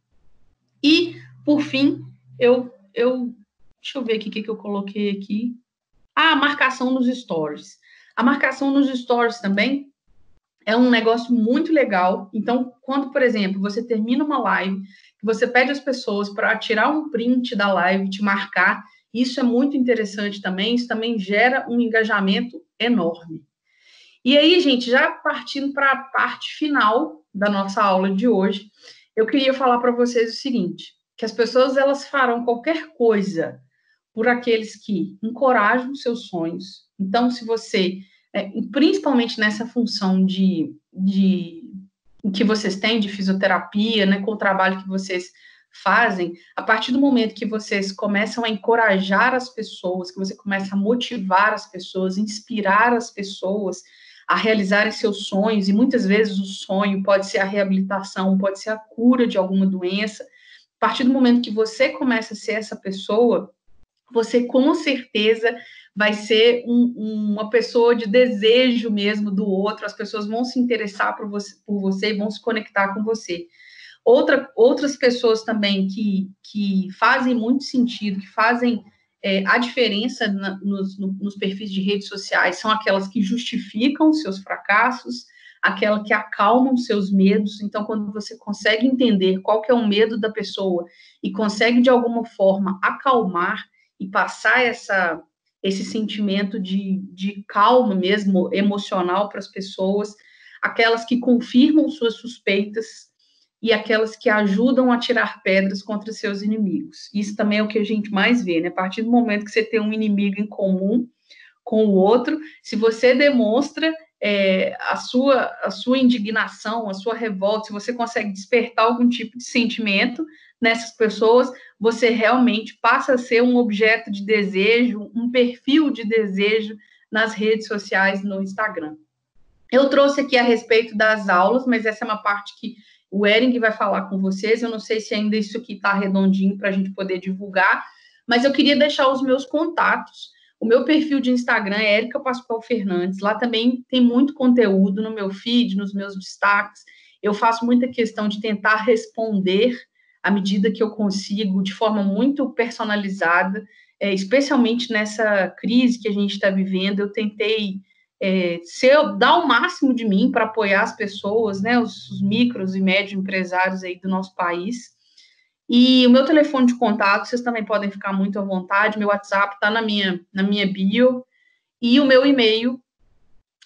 E, por fim, deixa eu ver aqui o que eu coloquei aqui. A marcação nos stories. A marcação nos stories também é um negócio muito legal. Então, quando, por exemplo, você termina uma live, você pede às pessoas para tirar um print da live, te marcar, isso é muito interessante também, isso também gera um engajamento enorme. E aí, gente, já partindo para a parte final da nossa aula de hoje, eu queria falar para vocês o seguinte, que as pessoas, elas farão qualquer coisa por aqueles que encorajam seus sonhos. Então, se você, principalmente nessa função que vocês têm de fisioterapia, né, com o trabalho que vocês fazem, a partir do momento que vocês começam a encorajar as pessoas, que você começa a motivar as pessoas, inspirar as pessoas a realizarem seus sonhos, e muitas vezes o sonho pode ser a reabilitação, pode ser a cura de alguma doença. A partir do momento que você começa a ser essa pessoa, você com certeza vai ser uma pessoa de desejo mesmo do outro, as pessoas vão se interessar por você e vão se conectar com você. Outras pessoas também que fazem muito sentido, que fazem a diferença nos perfis de redes sociais, são aquelas que justificam seus fracassos, aquelas que acalmam seus medos. Então, quando você consegue entender qual que é o medo da pessoa e consegue, de alguma forma, acalmar e passar esse sentimento de calma mesmo, emocional para as pessoas, aquelas que confirmam suas suspeitas e aquelas que ajudam a tirar pedras contra seus inimigos. Isso também é o que a gente mais vê, né? A partir do momento que você tem um inimigo em comum com o outro, se você demonstra a sua indignação, a sua revolta, se você consegue despertar algum tipo de sentimento nessas pessoas, você realmente passa a ser um objeto de desejo, um perfil de desejo nas redes sociais, no Instagram. Eu trouxe aqui a respeito das aulas, mas essa é uma parte que o Ering vai falar com vocês. Eu não sei se ainda isso aqui está redondinho para a gente poder divulgar, mas eu queria deixar os meus contatos. O meu perfil de Instagram é Érica Pascoal Fernandes. Lá também tem muito conteúdo no meu feed, nos meus destaques. Eu faço muita questão de tentar responder à medida que eu consigo, de forma muito personalizada, especialmente nessa crise que a gente está vivendo. Eu tentei dar o máximo de mim para apoiar as pessoas, né, os micros e médios empresários aí do nosso país. E o meu telefone de contato, vocês também podem ficar muito à vontade, meu WhatsApp está na minha bio, e o meu e-mail,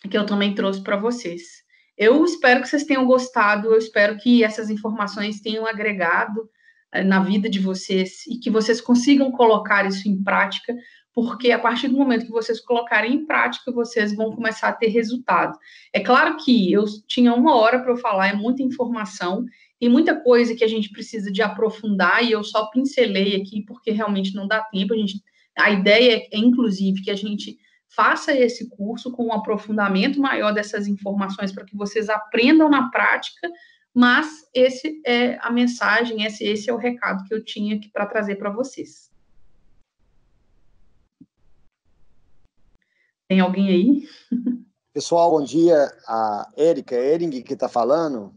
que eu também trouxe para vocês. Eu espero que vocês tenham gostado, eu espero que essas informações tenham agregado na vida de vocês e que vocês consigam colocar isso em prática, porque a partir do momento que vocês colocarem em prática, vocês vão começar a ter resultado. É claro que eu tinha 1 hora para eu falar, é muita informação, tem muita coisa que a gente precisa de aprofundar, e eu só pincelei aqui porque realmente não dá tempo. A ideia é, inclusive, que a gente faça esse curso com um aprofundamento maior dessas informações para que vocês aprendam na prática, mas esse é a mensagem, esse é o recado que eu tinha aqui para trazer para vocês. Tem alguém aí? Pessoal, bom dia. A Érica Ering que está falando.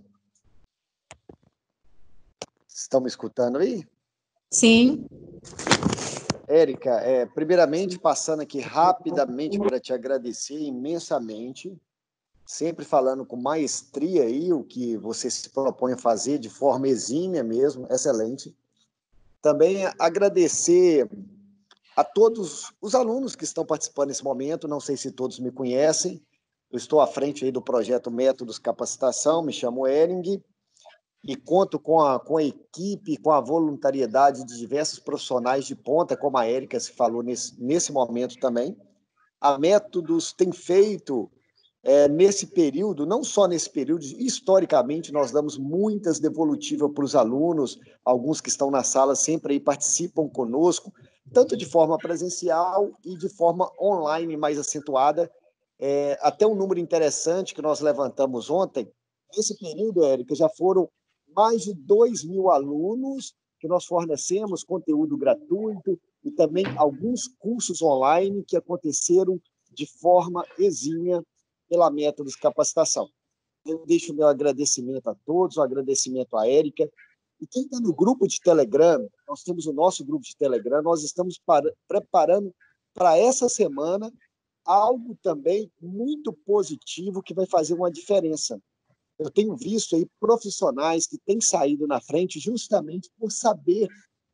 Estão me escutando aí? Sim. Érica, primeiramente passando aqui rapidamente para te agradecer imensamente, sempre falando com maestria aí o que você se propõe a fazer de forma exímia mesmo, excelente. Também agradecer a todos os alunos que estão participando nesse momento, não sei se todos me conhecem, eu estou à frente aí do projeto Métodos Capacitação, me chamo Ering, e conto com a equipe, com a voluntariedade de diversos profissionais de ponta, como a Érica se falou nesse momento também. A Métodos tem feito, nesse período, não só nesse período, historicamente, nós damos muitas devolutivas para os alunos, alguns que estão na sala sempre aí participam conosco, tanto de forma presencial e de forma online mais acentuada. Até um número interessante que nós levantamos ontem, nesse período, Érica, já foram mais de 2.000 alunos que nós fornecemos conteúdo gratuito e também alguns cursos online que aconteceram de forma exímia pela Métodos Capacitação. Eu deixo o meu agradecimento a todos, o agradecimento à Érica. E quem está no grupo de Telegram, nós temos o nosso grupo de Telegram, nós estamos preparando para essa semana algo também muito positivo que vai fazer uma diferença. Eu tenho visto aí profissionais que têm saído na frente justamente por saber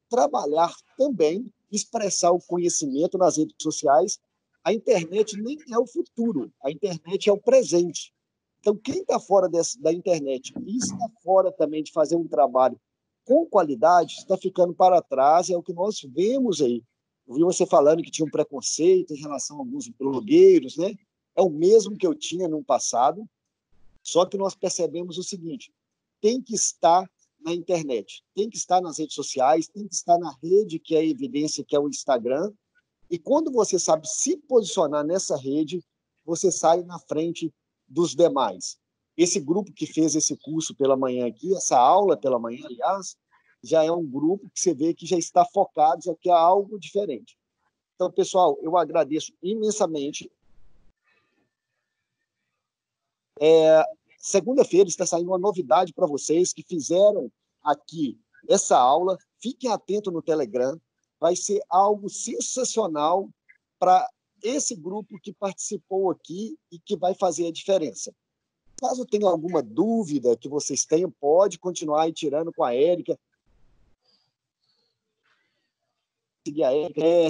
trabalhar também, expressar o conhecimento nas redes sociais. A internet nem é o futuro, a internet é o presente. Então, quem está fora da internet e está fora também de fazer um trabalho com qualidade, está ficando para trás, é o que nós vemos aí. Eu vi você falando que tinha um preconceito em relação a alguns blogueiros, né? É o mesmo que eu tinha no passado, só que nós percebemos o seguinte: tem que estar na internet, tem que estar nas redes sociais, tem que estar na rede que é a evidência, que é o Instagram, e quando você sabe se posicionar nessa rede, você sai na frente dos demais. Esse grupo que fez esse curso pela manhã aqui, essa aula pela manhã, aliás, já é um grupo que você vê que já está focado, já que é algo diferente. Então, pessoal, eu agradeço imensamente. Segunda-feira está saindo uma novidade para vocês que fizeram aqui essa aula. Fiquem atentos no Telegram. Vai ser algo sensacional para esse grupo que participou aqui e que vai fazer a diferença. Caso tenha alguma dúvida que vocês tenham, pode continuar aí tirando com a Érica.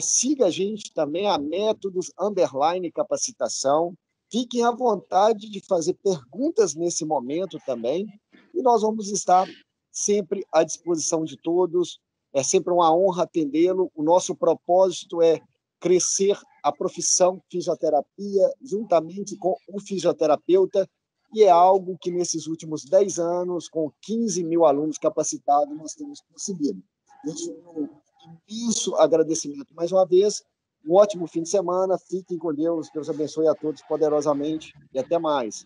Siga a gente também, a Métodos _ Capacitação. Fiquem à vontade de fazer perguntas nesse momento também, e nós vamos estar sempre à disposição de todos. É sempre uma honra atendê-lo. O nosso propósito é crescer a profissão fisioterapia juntamente com o fisioterapeuta, e é algo que nesses últimos 10 anos, com 15 mil alunos capacitados, nós temos conseguido. Deixo um imenso agradecimento mais uma vez. Um ótimo fim de semana. Fiquem com Deus. Deus abençoe a todos poderosamente e até mais.